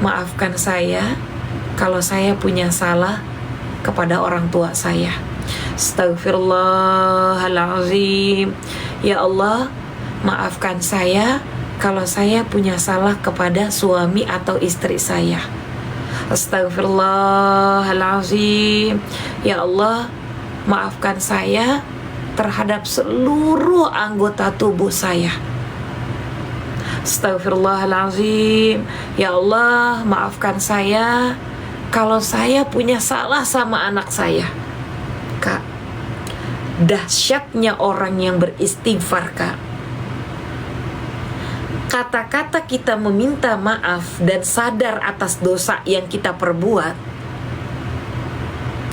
maafkan saya kalau saya punya salah kepada orang tua saya. Astagfirullahalazim, ya Allah, maafkan saya kalau saya punya salah kepada suami atau istri saya. Astagfirullahalazim, ya Allah, maafkan saya terhadap seluruh anggota tubuh saya. Astagfirullahalazim, ya Allah, maafkan saya kalau saya punya salah sama anak saya. Kak, dahsyatnya orang yang beristighfar, Kak. Kata-kata kita meminta maaf dan sadar atas dosa yang kita perbuat,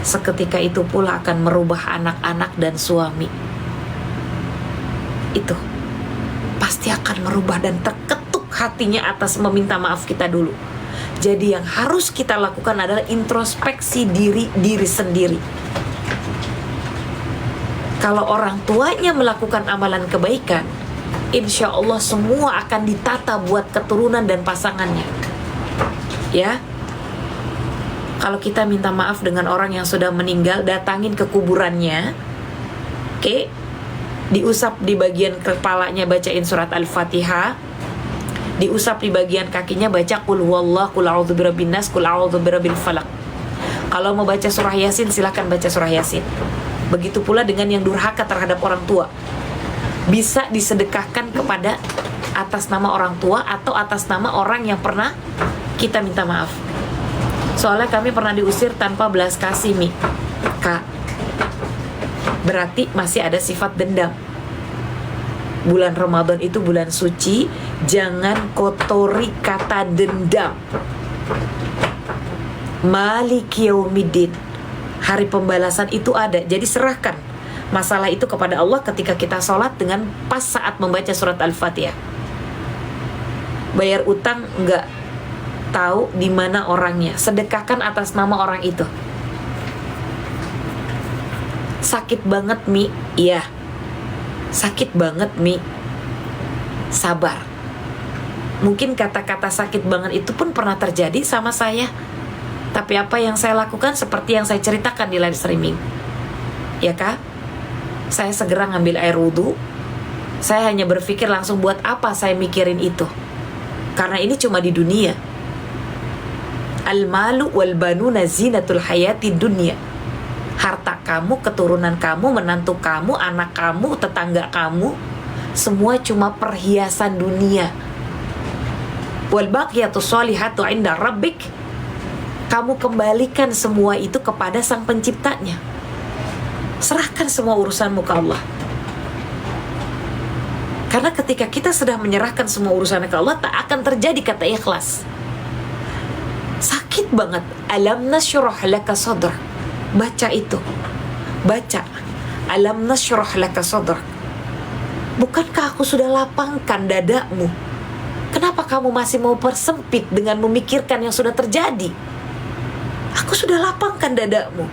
seketika itu pula akan merubah anak-anak dan suami. Itu pasti akan merubah dan terketuk hatinya atas meminta maaf kita dulu. Jadi yang harus kita lakukan adalah introspeksi diri sendiri. Kalau orang tuanya melakukan amalan kebaikan, insya Allah semua akan ditata buat keturunan dan pasangannya. Ya, kalau kita minta maaf dengan orang yang sudah meninggal, datangin ke kuburannya, oke, diusap di bagian kepalanya, bacain surat Al-Fatihah, diusap di bagian kakinya, baca qul huwallah, qul a'udzu birabbin nas, qul a'udzu birabbil falaq. Kalau mau baca surah Yasin, silakan baca surah Yasin. Begitu pula dengan yang durhaka terhadap orang tua, bisa disedekahkan kepada atas nama orang tua atau atas nama orang yang pernah kita minta maaf. Soalnya kami pernah diusir tanpa belas kasih, Mi, Kak. Berarti masih ada sifat dendam. Bulan Ramadan itu bulan suci, jangan kotori kata dendam. Maliki yaumiddin, hari pembalasan itu ada. Jadi serahkan masalah itu kepada Allah ketika kita sholat dengan pas saat membaca surat Al-Fatihah. Bayar utang enggak tahu di mana orangnya, sedekahkan atas nama orang itu. Sakit banget, Mi. Iya, sakit banget, Mi. Sabar. Mungkin kata-kata sakit banget itu pun pernah terjadi sama saya. Tapi apa yang saya lakukan seperti yang saya ceritakan di live streaming, ya Kak, saya segera ngambil air wudhu. Saya hanya berpikir langsung, buat apa saya mikirin itu, karena ini cuma di dunia. Al-malu wal banuna zinatul hayati dunia. Harta kamu, keturunan kamu, menantu kamu, anak kamu, tetangga kamu, semua cuma perhiasan dunia. Wal baqiyatus sholihatu inda rabbik, kamu kembalikan semua itu kepada sang penciptanya. Serahkan semua urusanmu ke Allah. Karena ketika kita sudah menyerahkan semua urusannya ke Allah, tak akan terjadi kata ikhlas. Sakit sakit banget. Alam nasyrah laka sadrak. Baca itu. Baca. Alam nasyrah laka sadrak. Bukankah aku sudah lapangkan dadamu? Kenapa kamu masih mau persempit dengan memikirkan yang sudah terjadi? Aku sudah lapangkan dadamu.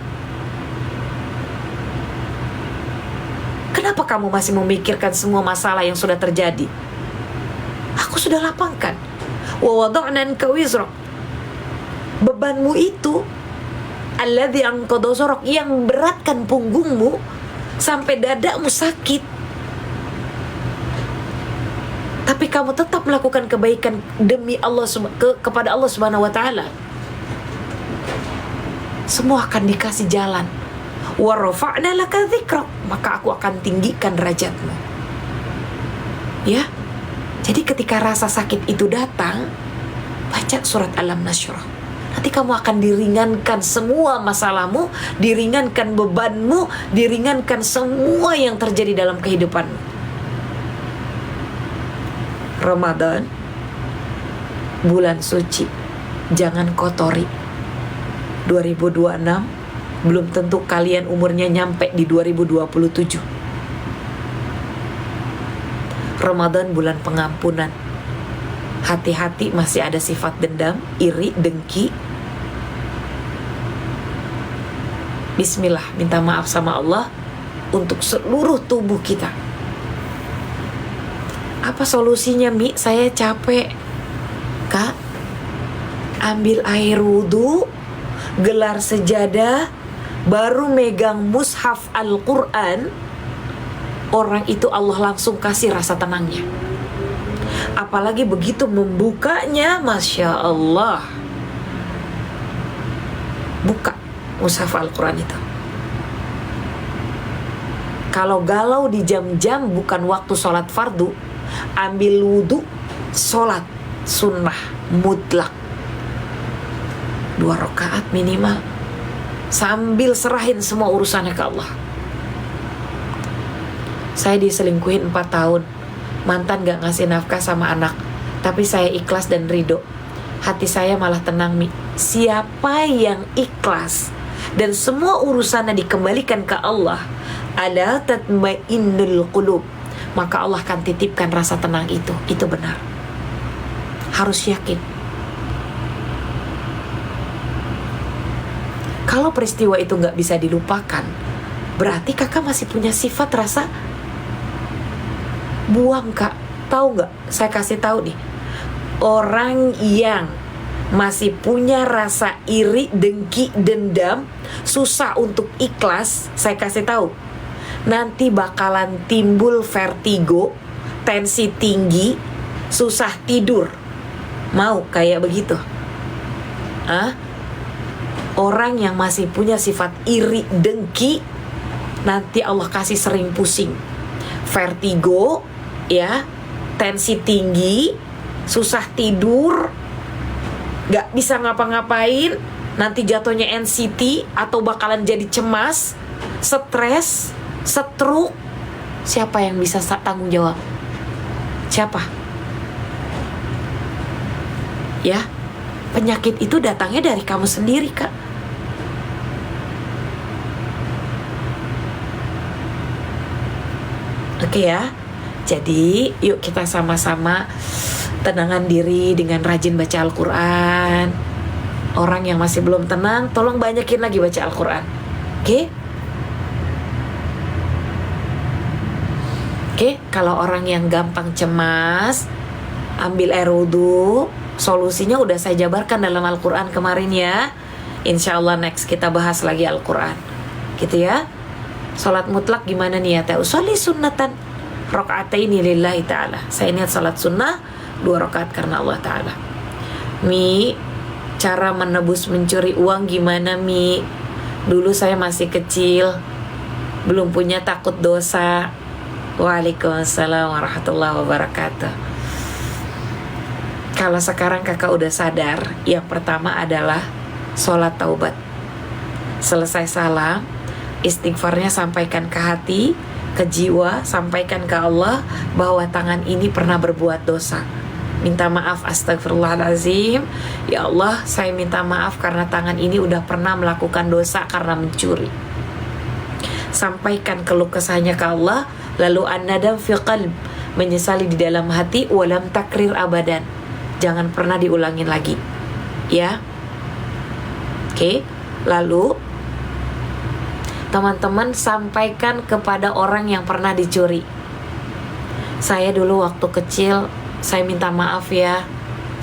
Kenapa kamu masih memikirkan semua masalah yang sudah terjadi? Aku sudah lapangkan. Wa wada'na anka wizrak. Bebanmu itu alladzi anqadha dhahrak, yang beratkan punggungmu sampai dadamu sakit. Tapi kamu tetap melakukan kebaikan demi Allah, kepada Allah Subhanahu wa taala. Semua akan dikasih jalan. Wa rafa'na laka dzikrak, maka aku akan tinggikan derajatmu. Ya. Jadi ketika rasa sakit itu datang, baca surat Alam Nasyrah. Nanti kamu akan diringankan semua masalahmu, diringankan bebanmu, diringankan semua yang terjadi dalam kehidupanmu. Ramadan, bulan suci, jangan kotori. 2026 belum tentu kalian umurnya nyampe di 2027. Ramadan bulan pengampunan. Hati-hati, masih ada sifat dendam, iri, dengki. Bismillah, minta maaf sama Allah untuk seluruh tubuh kita. Apa solusinya, Mi? Saya capek. Kak, ambil air wudhu, gelar sejadah, baru megang mushaf Al-Quran. Orang itu Allah langsung kasih rasa tenangnya. Apalagi begitu membukanya, Masya Allah. Buka mushaf Al-Quran itu. Kalau galau di jam-jam bukan waktu sholat fardu, ambil wudhu, sholat sunnah mutlak 2 rakaat minimal, sambil serahin semua urusannya ke Allah. Saya diselingkuhin 4 tahun, mantan gak ngasih nafkah sama anak, tapi saya ikhlas dan ridho. Hati saya malah tenang, Mi. Siapa yang ikhlas dan semua urusannya dikembalikan ke Allah, ala tatmainnul qulub, maka Allah akan titipkan rasa tenang itu. Itu benar. Harus yakin. Kalau peristiwa itu gak bisa dilupakan, berarti kakak masih punya sifat rasa buang, Kak. Tahu nggak? Saya kasih tahu nih. Orang yang masih punya rasa iri, dengki, dendam, susah untuk ikhlas, saya kasih tahu. Nanti bakalan timbul vertigo, tensi tinggi, susah tidur. Mau kayak begitu? Orang yang masih punya sifat iri, dengki, nanti Allah kasih sering pusing, vertigo, ya, tensi tinggi, susah tidur, gak bisa ngapa-ngapain, nanti jatuhnya NCT atau bakalan jadi cemas, stres, stroke. Siapa yang bisa tanggung jawab? Siapa? Ya, penyakit itu datangnya dari kamu sendiri, Kak. Oke ya. Jadi yuk kita sama-sama tenangkan diri dengan rajin baca Al-Quran. Orang yang masih belum tenang, tolong banyakin lagi baca Al-Quran. Oke? Oke, kalau orang yang gampang cemas, ambil air wudhu. Solusinya udah saya jabarkan dalam Al-Quran kemarin ya. Insya Allah next kita bahas lagi Al-Quran. Gitu ya. Salat mutlak gimana niatnya? Usolli sunnatan raka'ataini lillahi ta'ala. Saya niat salat sunnah 2 rakaat karena Allah ta'ala. Mi, cara menebus mencuri uang gimana, Mi? Dulu saya masih kecil, belum punya takut dosa. Waalaikumsalam warahmatullahi wabarakatuh. Kalau sekarang kakak udah sadar, yang pertama adalah sholat taubat. Selesai salam, istighfarnya sampaikan ke hati, ke jiwa, sampaikan ke Allah bahwa tangan ini pernah berbuat dosa. minta maaf, astagfirullahalazim. Ya Allah, saya minta maaf karena tangan ini udah pernah melakukan dosa karena mencuri. Sampaikan keluh kesahnya ke Allah. Lalu an-nadam fi qalb, menyesali di dalam hati, walam takrir abadan, jangan pernah diulangin lagi, ya. Oke. Lalu teman-teman sampaikan kepada orang yang pernah dicuri. Saya dulu waktu kecil, saya minta maaf ya.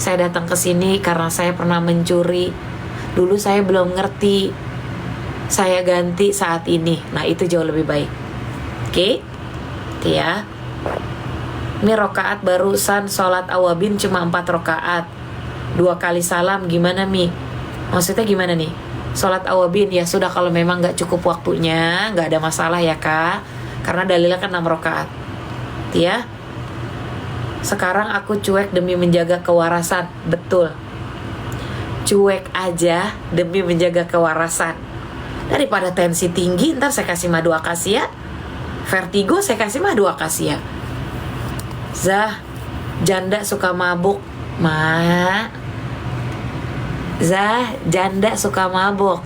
Saya datang ke sini karena saya pernah mencuri. Dulu saya belum ngerti. Saya ganti saat ini. Nah, itu jauh lebih baik. Oke? Itu ya. Ini rokaat barusan sholat awabin cuma 4 rokaat. 2 kali salam gimana Mi? Maksudnya gimana nih? Sholat awabin ya sudah, kalau memang gak cukup waktunya gak ada masalah ya Kak. Karena dalilnya kan 6 rokaat. Itu ya. Sekarang aku cuek demi menjaga kewarasan. Betul. Cuek aja demi menjaga kewarasan. Daripada tensi tinggi, ntar saya kasih madu akasia. Vertigo saya kasih madu akasia. Zah, janda suka mabuk. Zah, janda suka mabuk.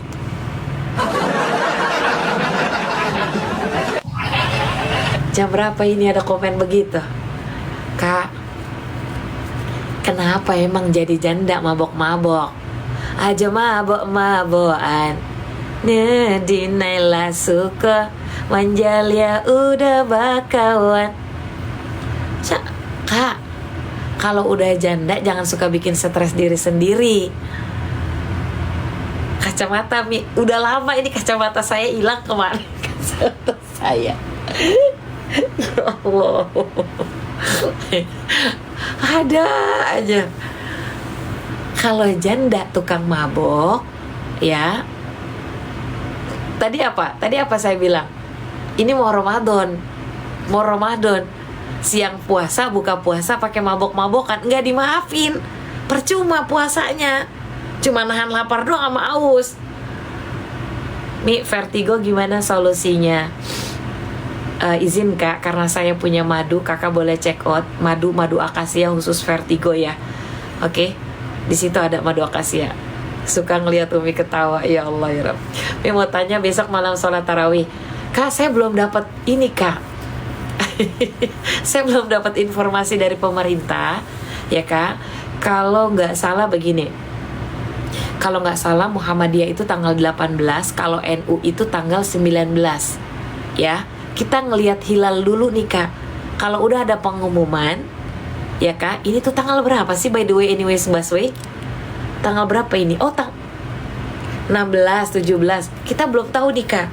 Jam berapa ini ada komen begitu? Kak, kenapa emang jadi janda mabok-mabok? Aja mabok-mabokan. Nedinailah suka manjal ya udah bakawan. Kak, kalau udah janda jangan suka bikin stres diri sendiri. Kacamata Mi, udah lama ini kacamata saya hilang kemarin. Kacamata saya. Ya Allah. Ada aja. Kalau janda tukang mabok, ya. Tadi apa saya bilang? Ini mau Ramadan. Siang puasa, buka puasa pakai mabok-mabokan, nggak dimaafin. Percuma puasanya. Cuma nahan lapar doang sama aus. Mi, vertigo gimana solusinya? Izin Kak, karena saya punya madu, Kakak boleh check out madu akasia khusus vertigo ya. Oke. Di situ ada madu akasia. Suka ngeliat Umi ketawa. Ya Allah ya Rabb. Mi mau tanya besok malam sholat tarawih. Kak, saya belum dapat ini Kak. Saya belum dapat informasi dari pemerintah ya Kak. Kalau nggak salah begini. Kalau nggak salah Muhammadiyah itu tanggal 18, kalau NU itu tanggal 19. Ya. Kita ngelihat hilal dulu nih Kak. Kalau udah ada pengumuman, ya Kak, ini tuh tanggal berapa sih by the way anyways Baswe? Tanggal berapa ini? Oh, 16, 17. Kita belum tahu nih Kak.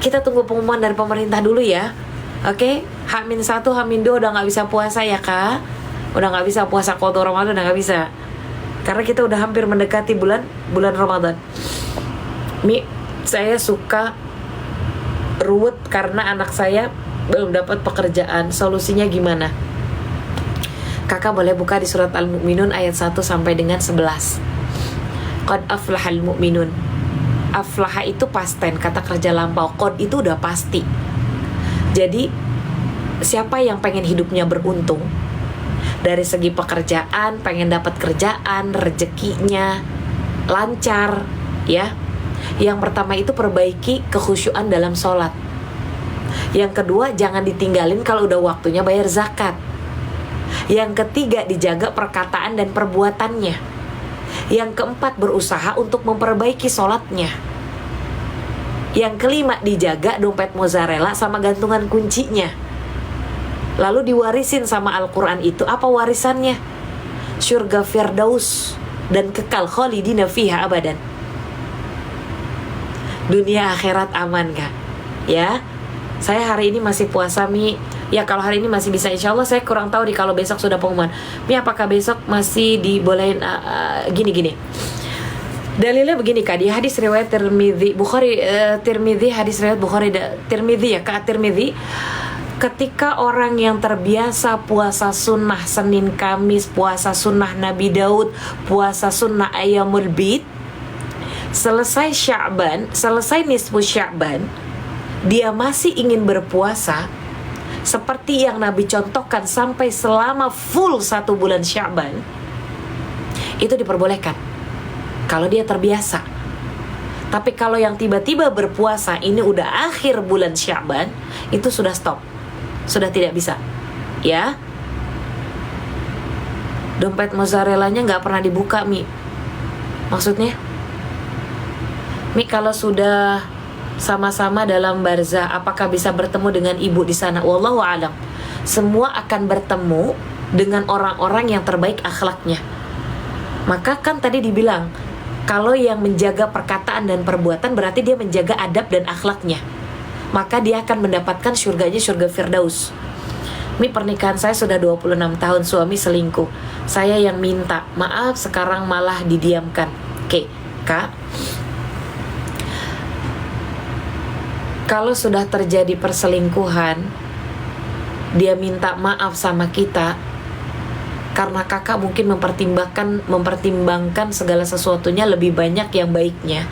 Kita tunggu pengumuman dari pemerintah dulu ya. Oke? H-1, H-2 udah gak bisa puasa ya Kak. Udah gak bisa puasa qadha Ramadan, udah gak bisa. Karena kita udah hampir mendekati bulan Ramadan. Mi, saya suka ruwet karena anak saya belum dapat pekerjaan. Solusinya gimana? Kakak boleh buka di surat Al-Mu'minun ayat 1 sampai dengan 11. Qad aflahal mu'minun. Aflaha itu past tense, kata kerja lampau. Qad itu udah pasti. Jadi siapa yang pengen hidupnya beruntung dari segi pekerjaan, pengen dapat kerjaan, rezekinya lancar, ya. Yang pertama itu perbaiki kekhusyuan dalam sholat. Yang kedua, jangan ditinggalin kalau udah waktunya bayar zakat. Yang ketiga, dijaga perkataan dan perbuatannya. Yang keempat, berusaha untuk memperbaiki sholatnya. Yang kelima, dijaga dompet mozzarella sama gantungan kuncinya. Lalu diwarisin sama Al-Quran itu, apa warisannya? Syurga Firdaus dan kekal khalidina fiha abadan. Dunia akhirat aman Kak. Ya. Saya hari ini masih puasa Mi. Ya kalau hari ini masih bisa, insya Allah. Saya kurang tahu nih kalau besok sudah pengumuman. Mi, apakah besok masih dibolehin gini-gini. Dalilnya begini Kak, di hadis riwayat Tirmidzi, hadis riwayat Bukhari Tirmidzi ya Kak, Tirmidzi. Ketika orang yang terbiasa puasa sunnah Senin Kamis, puasa sunnah Nabi Daud, puasa sunnah Ayyamul Bid, selesai Sya'ban, selesai nisfu Sya'ban, dia masih ingin berpuasa, seperti yang Nabi contohkan sampai selama full 1 bulan Sya'ban, itu diperbolehkan kalau dia terbiasa. Tapi kalau yang tiba-tiba berpuasa, ini udah akhir bulan Sya'ban, itu sudah stop, sudah tidak bisa. Ya, dompet mozzarellanya nggak pernah dibuka, Mi. Maksudnya, Mi, kalau sudah sama-sama dalam barzah, apakah bisa bertemu dengan ibu di sana? Wallahu alam. Semua akan bertemu dengan orang-orang yang terbaik akhlaknya. Maka kan tadi dibilang, kalau yang menjaga perkataan dan perbuatan berarti dia menjaga adab dan akhlaknya. Maka dia akan mendapatkan surganya, surga Firdaus. Mi, pernikahan saya sudah 26 tahun, suami selingkuh. Saya yang minta maaf, sekarang malah didiamkan. Oke, Kak, kalau sudah terjadi perselingkuhan, dia minta maaf sama kita karena kakak mungkin mempertimbangkan segala sesuatunya lebih banyak yang baiknya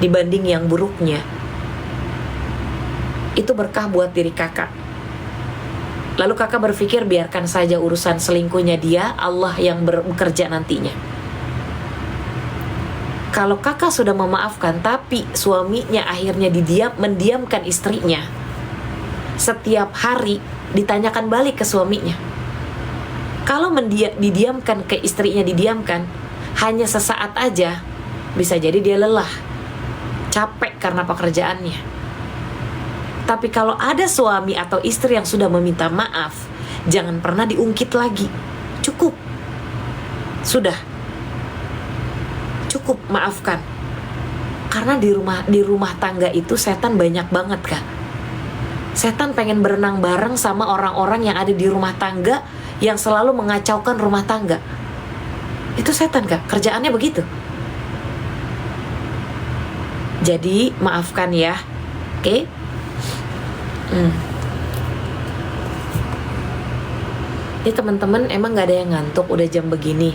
dibanding yang buruknya. Itu berkah buat diri kakak. Lalu kakak berpikir biarkan saja urusan selingkuhnya dia, Allah yang bekerja nantinya. Kalau kakak sudah memaafkan tapi suaminya akhirnya mendiamkan istrinya, setiap hari ditanyakan balik ke suaminya. Kalau didiamkan ke istrinya, didiamkan hanya sesaat aja, bisa jadi dia lelah, capek karena pekerjaannya. Tapi kalau ada suami atau istri yang sudah meminta maaf, jangan pernah diungkit lagi. Cukup, sudah cukup, maafkan. Karena di rumah tangga itu setan banyak banget, Kak. Setan pengen berenang bareng sama orang-orang yang ada di rumah tangga yang selalu mengacaukan rumah tangga. Itu setan, Kak, kerjaannya begitu. Jadi maafkan ya. Oke? Ini teman-teman emang gak ada yang ngantuk udah jam begini?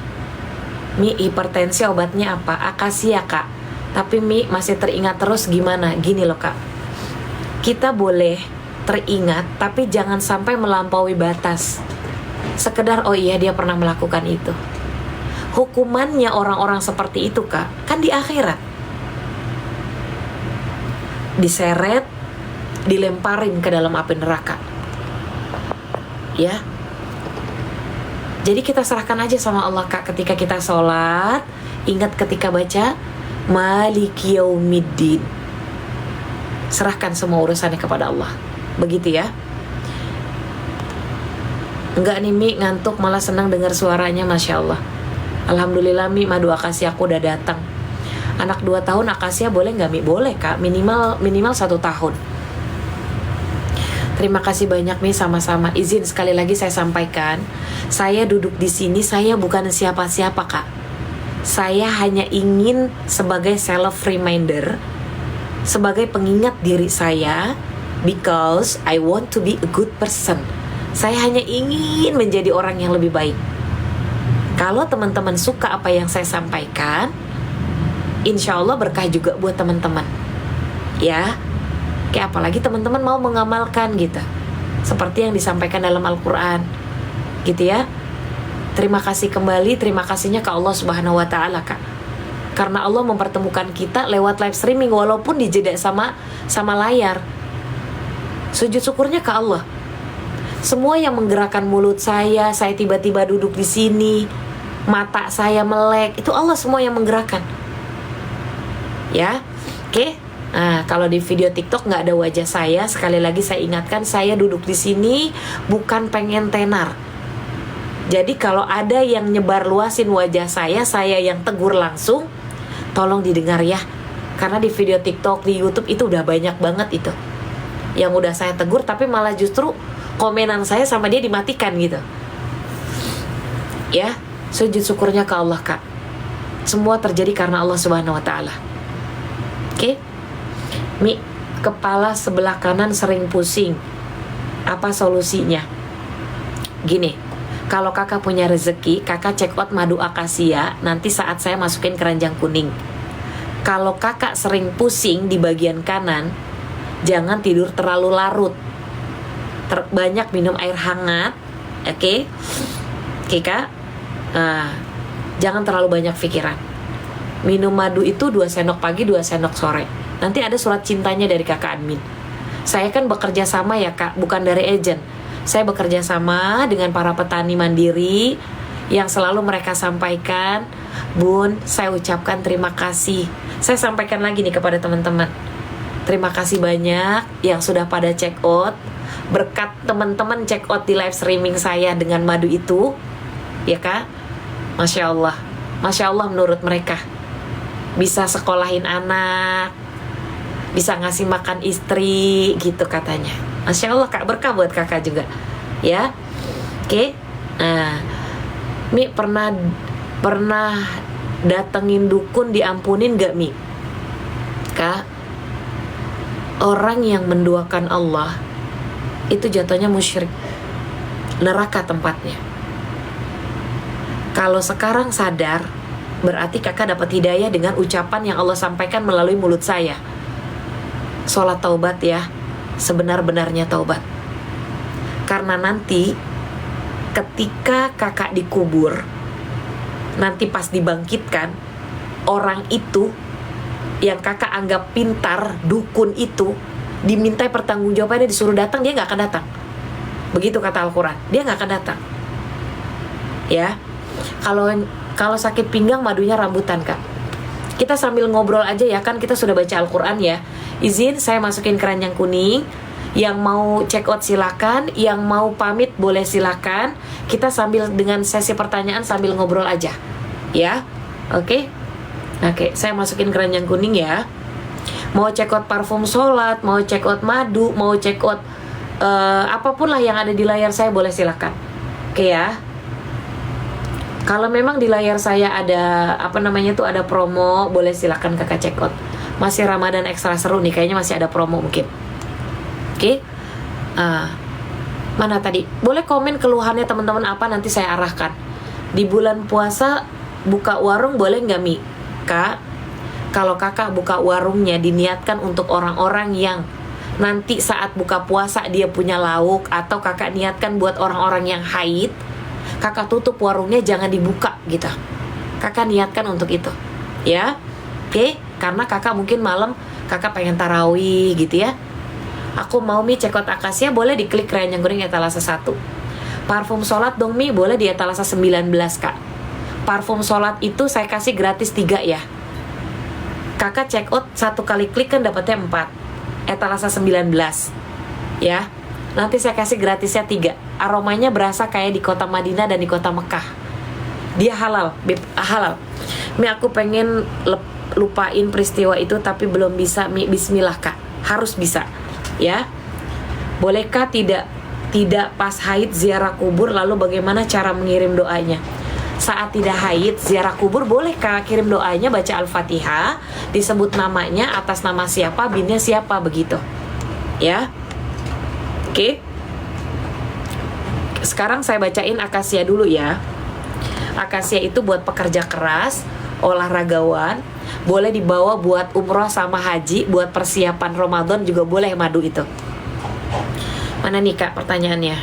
Mi, hipertensi obatnya apa? Akasia, Kak. Tapi Mi masih teringat terus gimana? Gini loh, Kak, kita boleh teringat tapi jangan sampai melampaui batas. Sekedar oh iya dia pernah melakukan itu. Hukumannya orang-orang seperti itu, Kak, kan di akhirat diseret, dilemparin ke dalam api neraka. Ya, jadi kita serahkan aja sama Allah, Kak. Ketika kita sholat, ingat ketika baca Maliki Yaumiddin, serahkan semua urusannya kepada Allah. Begitu ya. Enggak nih Mi, ngantuk malah senang dengar suaranya, Masya Allah. Alhamdulillah Mi, madu akasia aku udah datang. Anak 2 tahun akasia boleh nggak Mi? Boleh, Kak, minimal 1 tahun. Terima kasih banyak Mi, sama-sama. Izin sekali lagi saya sampaikan, saya duduk di sini, saya bukan siapa-siapa, Kak. Saya hanya ingin sebagai self reminder, sebagai pengingat diri saya, because I want to be a good person. Saya hanya ingin menjadi orang yang lebih baik. Kalau teman-teman suka apa yang saya sampaikan, insya Allah berkah juga buat teman-teman. Ya, kayak apalagi teman-teman mau mengamalkan gitu, seperti yang disampaikan dalam Al-Quran, gitu ya. Terima kasih kembali, terima kasihnya ke Allah Subhanahu Wa Taala, Kak. Karena Allah mempertemukan kita lewat live streaming, walaupun dijeda sama layar. Sujud syukurnya ke Allah. Semua yang menggerakkan mulut saya tiba-tiba duduk di sini, mata saya melek, itu Allah semua yang menggerakkan. Ya, oke. Nah, kalau di video TikTok nggak ada wajah saya, sekali lagi saya ingatkan, saya duduk di sini bukan pengen tenar. Jadi kalau ada yang nyebar luasin wajah saya yang tegur langsung, tolong didengar ya. Karena di video TikTok, di YouTube itu udah banyak banget itu yang udah saya tegur, tapi malah justru komenan saya sama dia dimatikan gitu. Ya, sujud syukurnya ke Allah, Kak. Semua terjadi karena Allah Subhanahu Wa Taala. Oke? Mi, kepala sebelah kanan sering pusing. Apa solusinya? Gini, kalau kakak punya rezeki, kakak check out madu akasia, nanti saat saya masukin keranjang kuning. Kalau kakak sering pusing di bagian kanan, jangan tidur terlalu larut. banyak minum air hangat. Oke, oke Kak. Jangan terlalu banyak pikiran. Minum madu itu 2 sendok pagi, 2 sendok sore. Nanti ada surat cintanya dari kakak admin. Saya kan bekerja sama ya Kak, bukan dari agent. Saya bekerja sama dengan para petani mandiri yang selalu mereka sampaikan, Bun, saya ucapkan terima kasih. Saya sampaikan lagi nih kepada teman-teman. Terima kasih banyak yang sudah pada check out. Berkat teman-teman check out di live streaming saya dengan madu itu, ya Kak, Masya Allah. Masya Allah menurut mereka. Bisa sekolahin anak, bisa ngasih makan istri, gitu katanya. Masya Allah Kak, berkah buat kakak juga. Ya, oke. Nah, Mi pernah datengin dukun diampunin gak Mi? Kak, orang yang menduakan Allah itu jatuhnya musyrik, neraka tempatnya. Kalau sekarang sadar, berarti kakak dapat hidayah dengan ucapan yang Allah sampaikan melalui mulut saya. Sholat taubat ya, sebenar-benarnya taubat. Karena nanti ketika kakak dikubur, nanti pas dibangkitkan, orang itu yang kakak anggap pintar, dukun itu, dimintai pertanggungjawabannya, disuruh datang, dia gak akan datang. Begitu kata Al-Quran, dia gak akan datang. Ya, kalau sakit pinggang madunya rambutan Kak. Kita sambil ngobrol aja ya, kan kita sudah baca Al-Quran ya. Izin saya masukin keranjang kuning. Yang mau check out silakan, yang mau pamit boleh silakan. Kita sambil dengan sesi pertanyaan sambil ngobrol aja. Ya. Oke. Oke, saya masukin keranjang kuning ya. Mau check out parfum sholat, mau check out madu, mau check out apapun lah yang ada di layar saya boleh silakan. Oke ya. Kalau memang di layar saya ada ada promo, boleh silakan kakak check out. Masih Ramadan ekstra seru nih, kayaknya masih ada promo mungkin. Oke. Mana tadi? Boleh komen keluhannya teman-teman apa, nanti saya arahkan. Di bulan puasa buka warung boleh nggak Mi? Kak, kalau kakak buka warungnya diniatkan untuk orang-orang yang nanti saat buka puasa dia punya lauk, atau kakak niatkan buat orang-orang yang haid, kakak tutup warungnya, jangan dibuka gitu. Kakak niatkan untuk itu. Ya. Oke, karena kakak mungkin malam kakak pengen tarawih gitu ya. Aku mau Mi check out akasia, boleh diklik keranjang kuning etalase 1. Parfum sholat dong Mi, boleh di etalase 19 Kak. Parfum sholat itu saya kasih gratis 3 ya. Kakak check out 1 kali klik kan dapatnya 4. Etalase 19 ya. Nanti saya kasih gratisnya 3. Aromanya berasa kayak di kota Madinah dan di kota Mekah. Dia halal, halal. Mi aku pengen lupain peristiwa itu tapi belum bisa Mi. Bismillah Kak, harus bisa ya. Bolehkah tidak pas haid ziarah kubur, lalu bagaimana cara mengirim doanya? Saat tidak haid ziarah kubur boleh Kak kirim doanya, baca Al-Fatihah, disebut namanya, atas nama siapa, binnya siapa, begitu ya. Oke. Sekarang saya bacain akasia dulu ya. Akasia itu buat pekerja keras, olahragawan, boleh dibawa buat umroh sama haji, buat persiapan Ramadan juga boleh madu itu. Mana nih Kak pertanyaannya?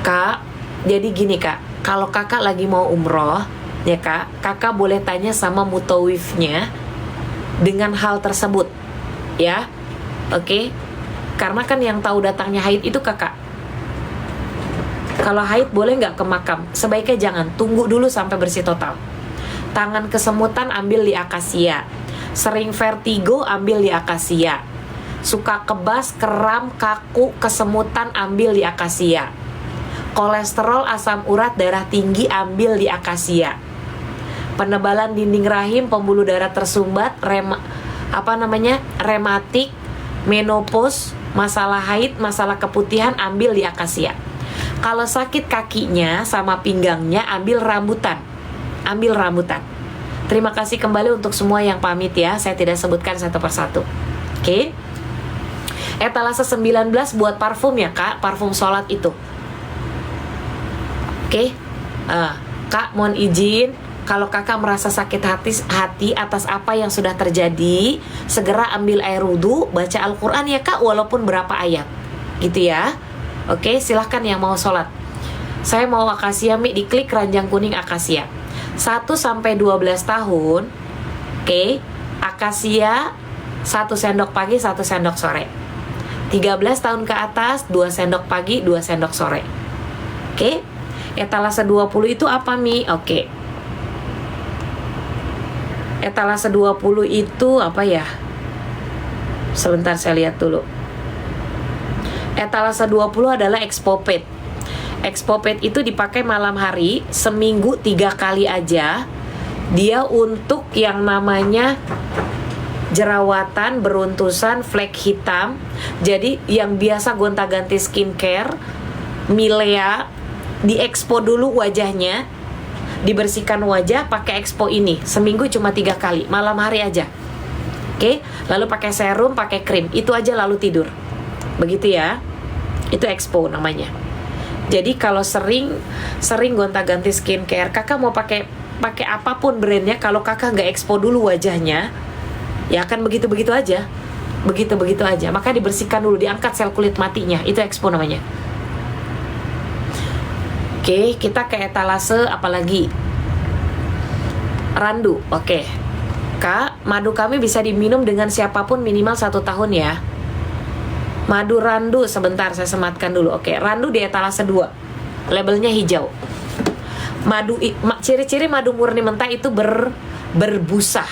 Kak, jadi gini Kak, kalau kakak lagi mau umroh ya Kak, kakak boleh tanya sama mutawifnya dengan hal tersebut ya. Oke. Karena kan yang tahu datangnya haid itu kakak. Kalau haid boleh nggak ke makam? Sebaiknya jangan, tunggu dulu sampai bersih total. Tangan kesemutan ambil di akasia. Sering vertigo ambil di akasia. Suka kebas, kram, kaku, kesemutan ambil di akasia. Kolesterol, asam urat, darah tinggi ambil di akasia. Penebalan dinding rahim, pembuluh darah tersumbat, rematik, menopause, masalah haid, masalah keputihan ambil di akasia. Kalau sakit kakinya sama pinggangnya ambil rambutan. Ambil rambutan. Terima kasih kembali untuk semua yang pamit ya. Saya tidak sebutkan satu persatu. Oke. Etalase 19 buat parfum ya Kak, parfum sholat itu. Oke. Kak mohon izin, Kalau kakak merasa sakit hati atas apa yang sudah terjadi, segera ambil air wudhu, baca Al-Quran ya kak, walaupun berapa ayat, gitu ya. Oke, silahkan yang mau sholat. Saya mau akasia Mi, diklik keranjang kuning akasia. 1-12 tahun, oke, akasia 1 sendok pagi 1 sendok sore. 13 tahun ke atas 2 sendok pagi 2 sendok sore. Oke. Etalase 20 itu apa Mi? Oke. Etalase 20 itu apa ya? Sebentar saya lihat dulu. Etalase 20 adalah Expopet. Expopet itu dipakai malam hari seminggu 3 kali aja. Dia untuk yang namanya jerawatan, beruntusan, flek hitam. Jadi yang biasa gonta-ganti skincare, Milea, diexpo dulu wajahnya, dibersihkan wajah pakai expo ini. Seminggu cuma 3 kali, malam hari aja. Oke, lalu pakai serum, pakai krim, itu aja lalu tidur. Begitu ya. Itu expo namanya. Jadi kalau sering gonta-ganti skincare, kakak mau pakai apapun brandnya, kalau kakak nggak expo dulu wajahnya, ya akan begitu-begitu aja. Begitu-begitu aja. Maka dibersihkan dulu, diangkat sel kulit matinya. Itu expo namanya. Oke, kita ke etalase apalagi? Randu. Oke. Kak, madu kami bisa diminum dengan siapapun minimal 1 tahun ya. Madu randu, sebentar saya sematkan dulu. Oke, randu di etalase 2. Labelnya hijau. Ciri-ciri madu murni mentah itu berbusa.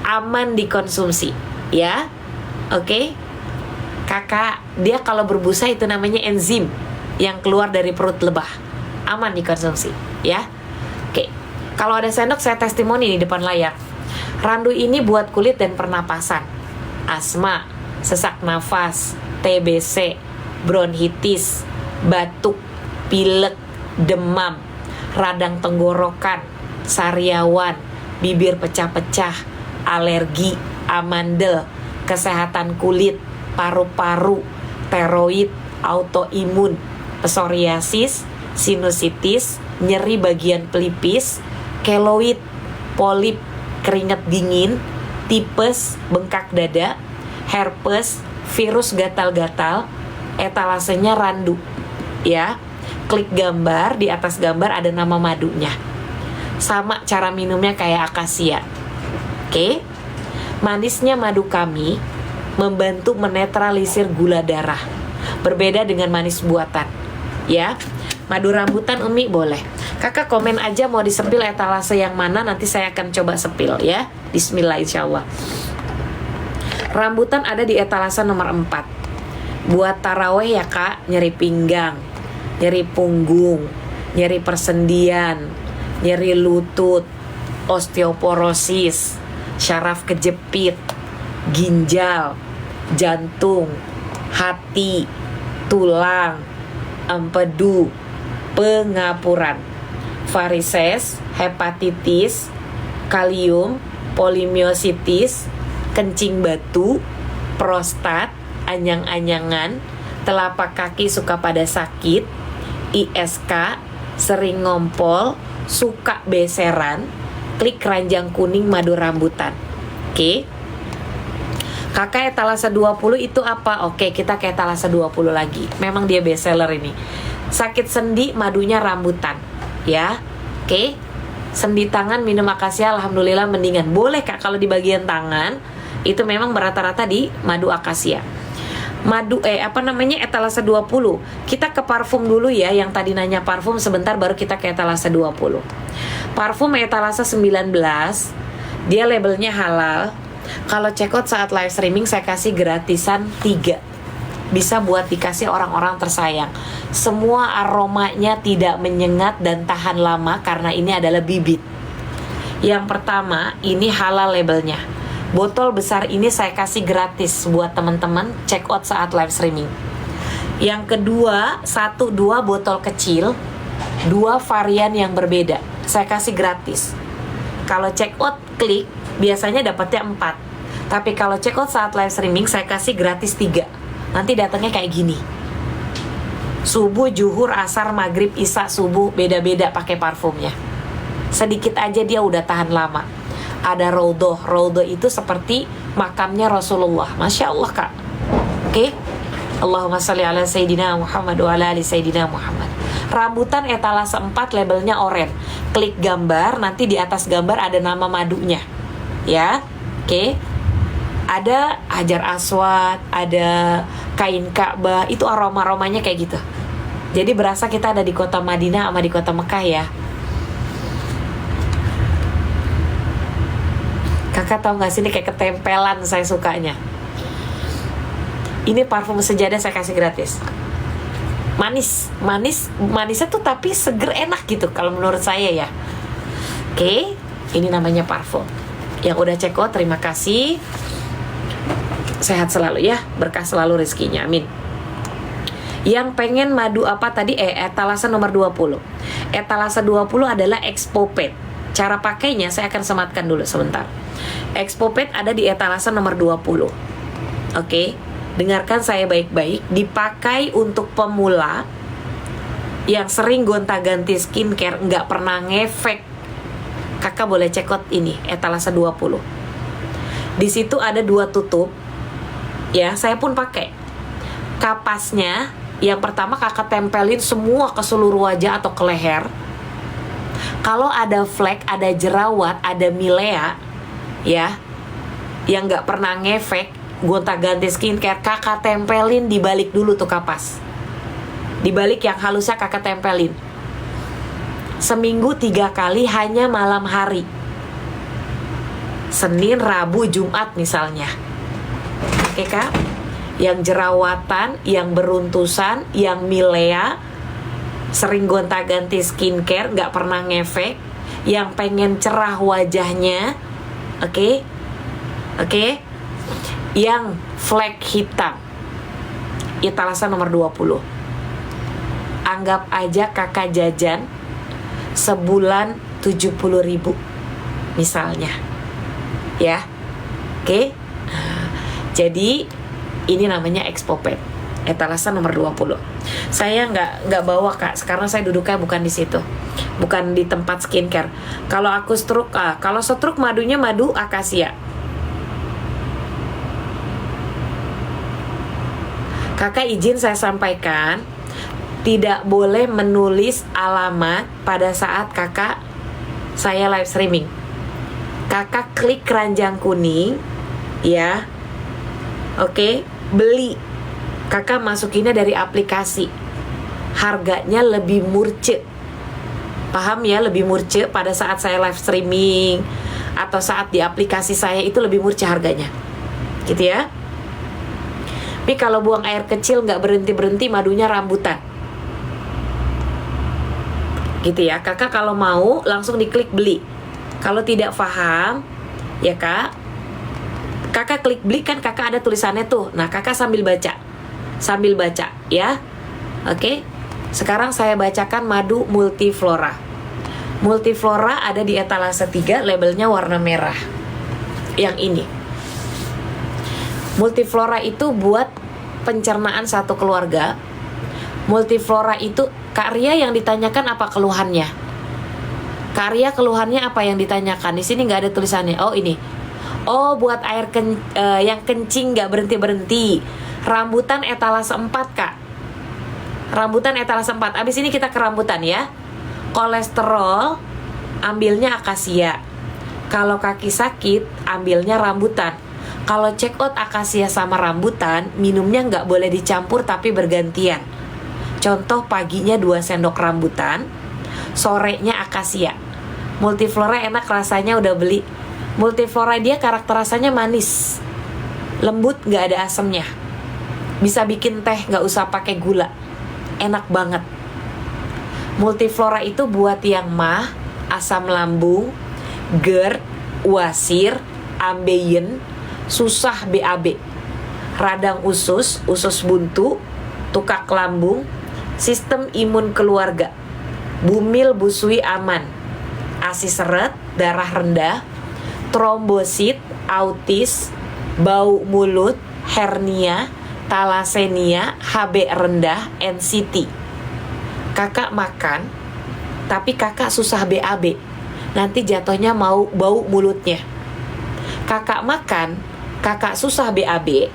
Aman dikonsumsi, ya. Oke. Kakak, dia kalau berbusa itu namanya enzim yang keluar dari perut lebah. Aman dikonsumsi, ya. Oke. Kalau ada sendok saya testimoni di depan layar. Randu ini buat kulit dan pernapasan, asma, sesak nafas, TBC, bronkitis, batuk, pilek, demam, radang tenggorokan, sariawan, bibir pecah-pecah, alergi, amandel, kesehatan kulit, paru-paru, tiroid, autoimun, psoriasis, sinusitis, nyeri bagian pelipis, keloid, polip, keringat dingin, tipes, bengkak dada, herpes, virus gatal-gatal. Etalasenya randu, ya. Klik gambar, di atas gambar ada nama madunya. Sama cara minumnya kayak akasia. Oke. Manisnya madu kami membantu menetralisir gula darah. Berbeda dengan manis buatan, ya. Madu rambutan Umi boleh. Kakak komen aja mau disepil etalase yang mana, nanti saya akan coba sepil ya. Bismillah insyaallah. Rambutan ada di etalase nomor 4. Buat taraweh ya kak, nyeri pinggang, nyeri punggung, nyeri persendian, nyeri lutut, osteoporosis, syaraf kejepit, ginjal, jantung, hati, tulang, empedu, pengapuran, varises, hepatitis, kalium, polimiositis, kencing batu, prostat, anyang-anyangan, telapak kaki suka pada sakit, ISK, sering ngompol, suka beseran, klik keranjang kuning madu rambutan. Oke. Kakak etalase 20 itu apa? Oke, kita ke etalase 20 lagi. Memang dia best seller ini. Sakit sendi madunya rambutan, ya. Oke. Sendi tangan minum akasia alhamdulillah mendingan. Boleh kak kalau di bagian tangan itu memang rata-rata di madu akasia. Madu etalase 20. Kita ke parfum dulu ya, yang tadi nanya parfum sebentar baru kita ke etalase 20. Parfum etalase 19. Dia labelnya halal. Kalau check out saat live streaming saya kasih gratisan 3. Bisa buat dikasih orang-orang tersayang. Semua aromanya tidak menyengat dan tahan lama karena ini adalah bibit. Yang pertama, ini halal labelnya. Botol besar ini saya kasih gratis buat teman-teman check out saat live streaming. Yang kedua, 1-2 botol kecil, 2 varian yang berbeda. Saya kasih gratis. Kalau check out klik, biasanya dapatnya 4. Tapi kalau check out saat live streaming saya kasih gratis 3. Nanti datangnya kayak gini. Subuh, zuhur, asar, maghrib, isya, subuh, beda-beda pakai parfumnya. sedikit aja dia udah tahan lama. Ada raudhah. Raudhah itu seperti makamnya Rasulullah. Masya Allah Kak. Oke? Allahumma sholli ala Sayyidina Muhammad wa ala ali Sayyidina Muhammad. Rambutan etalase 4 labelnya oranye. Klik gambar, nanti di atas gambar ada nama madunya. Ya. Oke. Ada Hajar Aswad, ada kain Ka'bah, itu aroma-aromanya kayak gitu. Jadi berasa kita ada di kota Madinah sama di kota Mekah ya. Kakak tahu gak sih ini kayak ketempelan, saya sukanya. Ini parfum sejadah saya kasih gratis. Manisnya tuh tapi seger, enak gitu kalau menurut saya ya. Oke, ini namanya parfum. Yang udah check out terima kasih. Sehat selalu ya, berkah selalu rezekinya, amin. Yang pengen madu apa tadi? Etalase nomor 20. Etalase 20 adalah Expopet. Cara pakainya saya akan sematkan dulu sebentar. Expopet ada di etalase nomor 20. Oke, dengarkan saya baik-baik. Dipakai untuk pemula yang sering gonta-ganti skincare, nggak pernah ngefek. Kakak boleh check out ini, etalase 20. Di situ ada 2 tutup. Ya, saya pun pakai. Kapasnya, yang pertama kakak tempelin semua ke seluruh wajah atau ke leher. Kalau ada flek, ada jerawat, ada milea, ya, yang nggak pernah ngefek, gonta-ganti skincare, kakak tempelin di balik dulu tuh kapas. Di balik yang halusnya kakak tempelin. Seminggu 3 kali, hanya malam hari. Senin, Rabu, Jumat misalnya. Oke Kak? Yang jerawatan, yang beruntusan, yang milea, sering gonta-ganti skincare, gak pernah ngefek, yang pengen cerah wajahnya, oke? Yang flek hitam, etalase nomor 20. Anggap aja kakak jajan sebulan 70.000 misalnya, ya. Oke? Jadi ini namanya Expopet, etalase nomor 20. Saya nggak bawa Kak, sekarang saya duduknya bukan di situ, bukan di tempat skincare. Kalau aku stroke, kalau stroke madunya madu akasia. Kakak izin saya sampaikan, tidak boleh menulis alamat pada saat kakak saya live streaming. Kakak klik keranjang kuning, ya. Oke, beli. Kakak masukinnya dari aplikasi. Harganya lebih murce. Paham ya, lebih murce pada saat saya live streaming atau saat di aplikasi saya itu lebih murce harganya. Gitu ya. Tapi kalau buang air kecil nggak berhenti-berhenti, madunya rambutan. Gitu ya. Kakak kalau mau langsung diklik beli. Kalau tidak paham, ya Kak, kakak klik beli, kan kakak ada tulisannya tuh. Nah kakak sambil baca ya. Oke. Sekarang saya bacakan madu Multiflora. Multiflora ada di etalase 3, labelnya warna merah. Yang ini Multiflora itu buat pencernaan satu keluarga. Multiflora itu, Kak Ria yang ditanyakan apa keluhannya? Kak Ria keluhannya apa yang ditanyakan? Di sini nggak ada tulisannya. Oh ini. Oh, buat air yang kencing gak berhenti-berhenti. Rambutan etalase 4 Kak. Rambutan etalase 4. Abis ini kita ke rambutan ya. Kolesterol, ambilnya akasia. Kalau kaki sakit, ambilnya rambutan. Kalau check out akasia sama rambutan, minumnya gak boleh dicampur tapi bergantian. Contoh, paginya 2 sendok rambutan, sorenya akasia. Multiflora enak rasanya, udah beli. Multiflora dia karakter rasanya manis, lembut, gak ada asamnya. Bisa bikin teh, gak usah pakai gula. Enak banget. Multiflora itu buat yang mah, asam lambung, GERD, wasir, ambeien, susah BAB, radang usus buntu, tukak lambung, sistem imun keluarga, bumil busui aman, ASI seret, darah rendah, trombosit, autis, bau mulut, hernia, talassemia, HB rendah, NCT. Kakak makan, tapi kakak susah BAB. nanti jatuhnya mau bau mulutnya. Kakak makan, kakak susah BAB,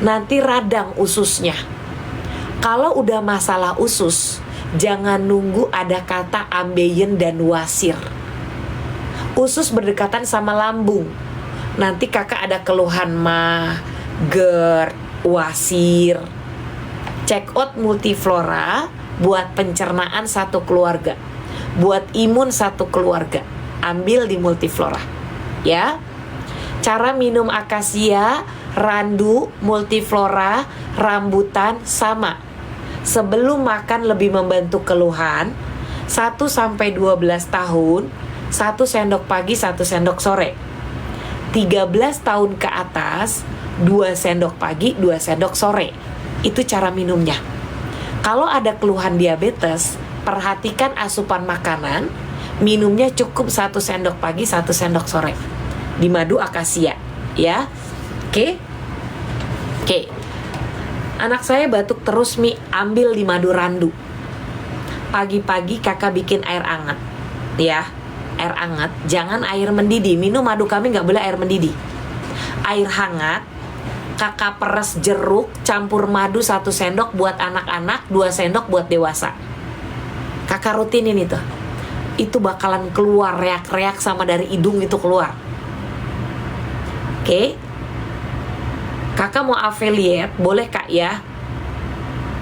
nanti radang ususnya. Kalau udah masalah usus, jangan nunggu ada kata ambeien dan wasir. Usus berdekatan sama lambung, nanti kakak ada keluhan mah, GERD, wasir. Check out Multiflora buat pencernaan satu keluarga, buat imun satu keluarga. Ambil di Multiflora, ya. Cara minum akasia, randu, Multiflora, rambutan sama. Sebelum makan lebih membantu keluhan. 1-12 tahun, 1 sendok pagi, 1 sendok sore. 13 tahun ke atas, 2 sendok pagi, 2 sendok sore. Itu cara minumnya. Kalau ada keluhan diabetes, perhatikan asupan makanan. Minumnya cukup 1 sendok pagi, 1 sendok sore di madu akasia, ya. Oke. Anak saya batuk terus, Mi. Ambil di madu randu. Pagi-pagi kakak bikin air hangat, ya. Air hangat, jangan air mendidih. Minum madu kami nggak boleh air mendidih. Air hangat, kakak peres jeruk, campur madu 1 sendok buat anak-anak, 2 sendok buat dewasa. Kakak rutinin itu. Itu bakalan keluar reak-reak sama dari hidung itu keluar. Oke. Kakak mau affiliate, boleh kak ya.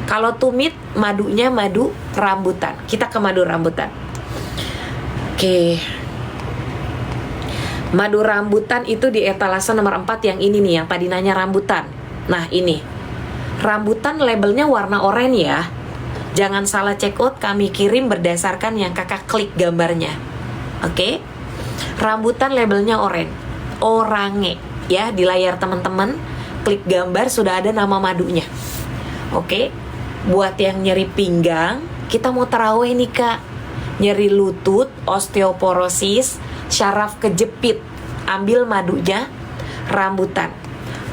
Kalau tumit, madunya madu rambutan. Kita ke madu rambutan. Oke. Madu rambutan itu di etalase nomor 4 yang ini nih, yang tadi nanya rambutan. Nah ini, rambutan labelnya warna oranye ya. Jangan salah check out, kami kirim berdasarkan yang kakak klik gambarnya. Oke. Rambutan labelnya orange ya, di layar teman-teman. Klik gambar sudah ada nama madunya. Oke. Buat yang nyeri pinggang, kita mau tarawih nih kak. Nyeri lutut, osteoporosis, syaraf kejepit, ambil madunya rambutan.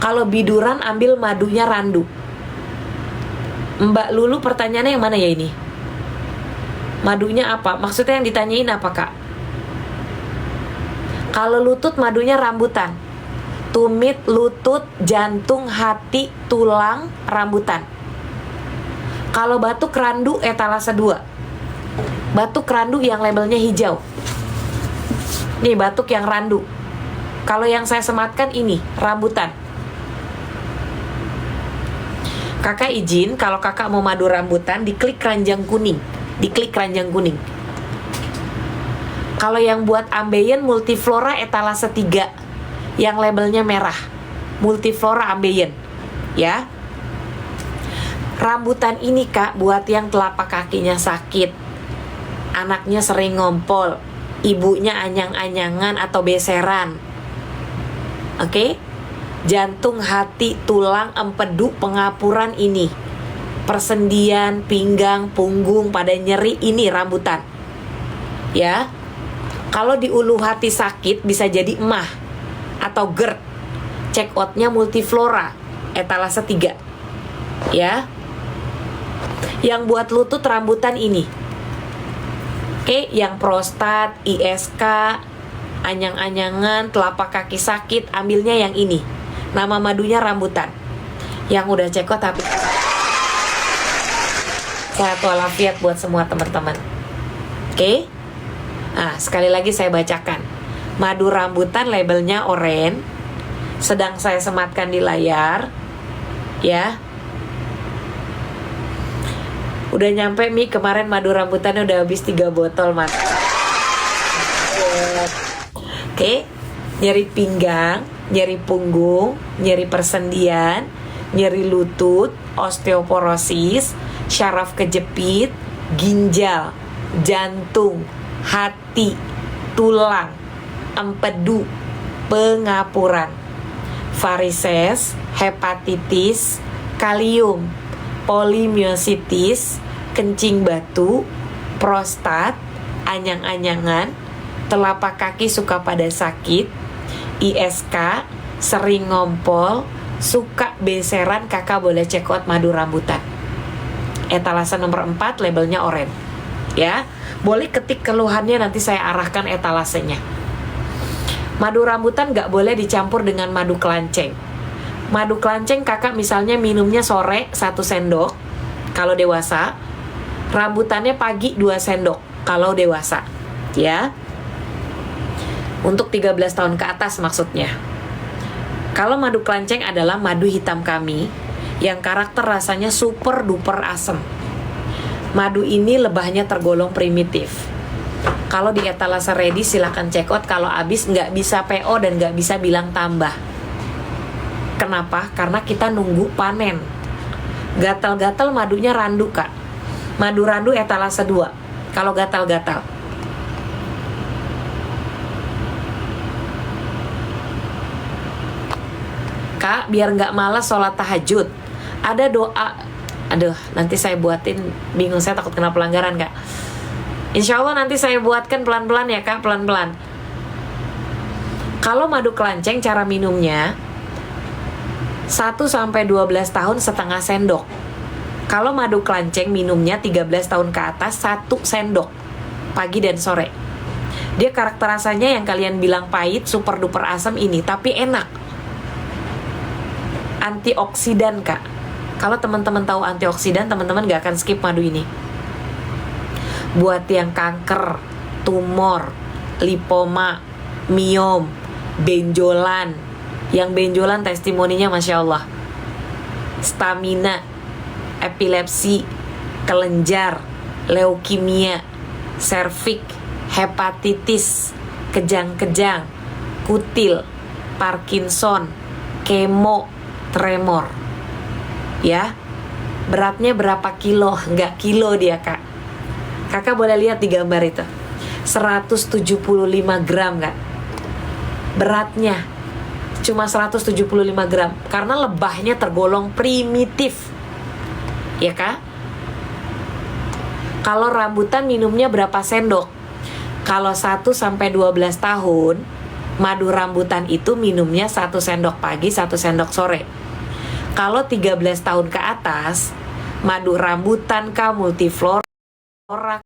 Kalau biduran, ambil madunya randu. Mbak Lulu pertanyaannya yang mana ya ini? Madunya apa? Maksudnya yang ditanyain apa kak? Kalau lutut madunya rambutan. Tumit, lutut, jantung, hati, tulang, rambutan. Kalau batuk randu etalase 2. Batuk randu yang labelnya hijau. Nih batuk yang randu. Kalau yang saya sematkan ini rambutan. Kakak izin kalau kakak mau madu rambutan, diklik keranjang kuning. Diklik keranjang kuning. Kalau yang buat ambeien Multiflora etalase 3 yang labelnya merah, Multiflora ambeien, ya. Rambutan ini kak buat yang telapak kakinya sakit, anaknya sering ngompol, ibunya anyang-anyangan atau beseran. Oke. Jantung, hati, tulang, empedu, pengapuran ini, persendian, pinggang, punggung pada nyeri, ini rambutan, ya. Kalau di ulu hati sakit bisa jadi emah atau GERD, check outnya Multiflora etalase 3, ya. Yang buat lutut rambutan ini. Oke, yang prostat, ISK, anyang-anyangan, telapak kaki sakit, ambilnya yang ini. Nama madunya rambutan. Yang udah check out tapi sehat walafiat buat semua teman-teman. Oke. Nah, sekali lagi saya bacakan. Madu rambutan labelnya oranye, sedang saya sematkan di layar, ya. Udah nyampe Mi, kemarin madu rambutannya udah habis 3 botol mas. Oke. Nyeri pinggang, nyeri punggung, nyeri persendian, nyeri lutut, osteoporosis, syaraf kejepit, ginjal, jantung, hati, tulang, empedu, pengapuran, varises, hepatitis, kalium, polimiositis, kencing batu, prostat, anyang-anyangan, telapak kaki suka pada sakit, ISK, sering ngompol, suka beseran, kakak boleh check out madu rambutan. Etalase nomor 4 labelnya oranye. Ya, boleh ketik keluhannya, nanti saya arahkan etalasenya. Madu rambutan nggak boleh dicampur dengan madu kelanceng. Madu kelanceng kakak misalnya minumnya sore 1 sendok kalau dewasa, rambutannya pagi 2 sendok kalau dewasa, ya. Untuk 13 tahun ke atas maksudnya. Kalau madu kelanceng adalah madu hitam kami yang karakter rasanya super duper asem. Madu ini lebahnya tergolong primitif. Kalau di etalase ready silahkan check out. Kalau habis nggak bisa PO dan nggak bisa bilang tambah. Kenapa? Karena kita nunggu panen. Gatal-gatal madunya randu kak. Madu randu etalase 2. Kalau gatal-gatal. Kak, biar nggak malas sholat tahajud, ada doa. Aduh, nanti saya buatin, bingung, saya takut kena pelanggaran kak. Insya Allah nanti saya buatkan pelan-pelan ya kak, pelan-pelan. Kalau madu kelanceng cara minumnya 1-12 tahun setengah sendok. Kalau madu kelanceng minumnya 13 tahun ke atas 1 sendok pagi dan sore. Dia karakter rasanya yang kalian bilang pahit, super duper asam ini, tapi enak. Antioksidan kak. Kalau teman-teman tahu antioksidan, teman-teman gak akan skip madu ini. Buat yang kanker, tumor, lipoma, miom, benjolan. Yang benjolan testimoninya Masya Allah. Stamina, epilepsi, kelenjar, leukemia, serviks, hepatitis, kejang-kejang, kutil, Parkinson, kemo, tremor. Ya, beratnya berapa kilo? Nggak kilo dia kak. Kakak boleh lihat di gambar itu, 175 gram kak. Beratnya cuma 175 gram. Karena lebahnya tergolong primitif. Ya kak. Kalau rambutan minumnya berapa sendok? Kalau 1-12 tahun, madu rambutan itu minumnya 1 sendok pagi, 1 sendok sore. Kalau 13 tahun ke atas, madu rambutan kak multiflora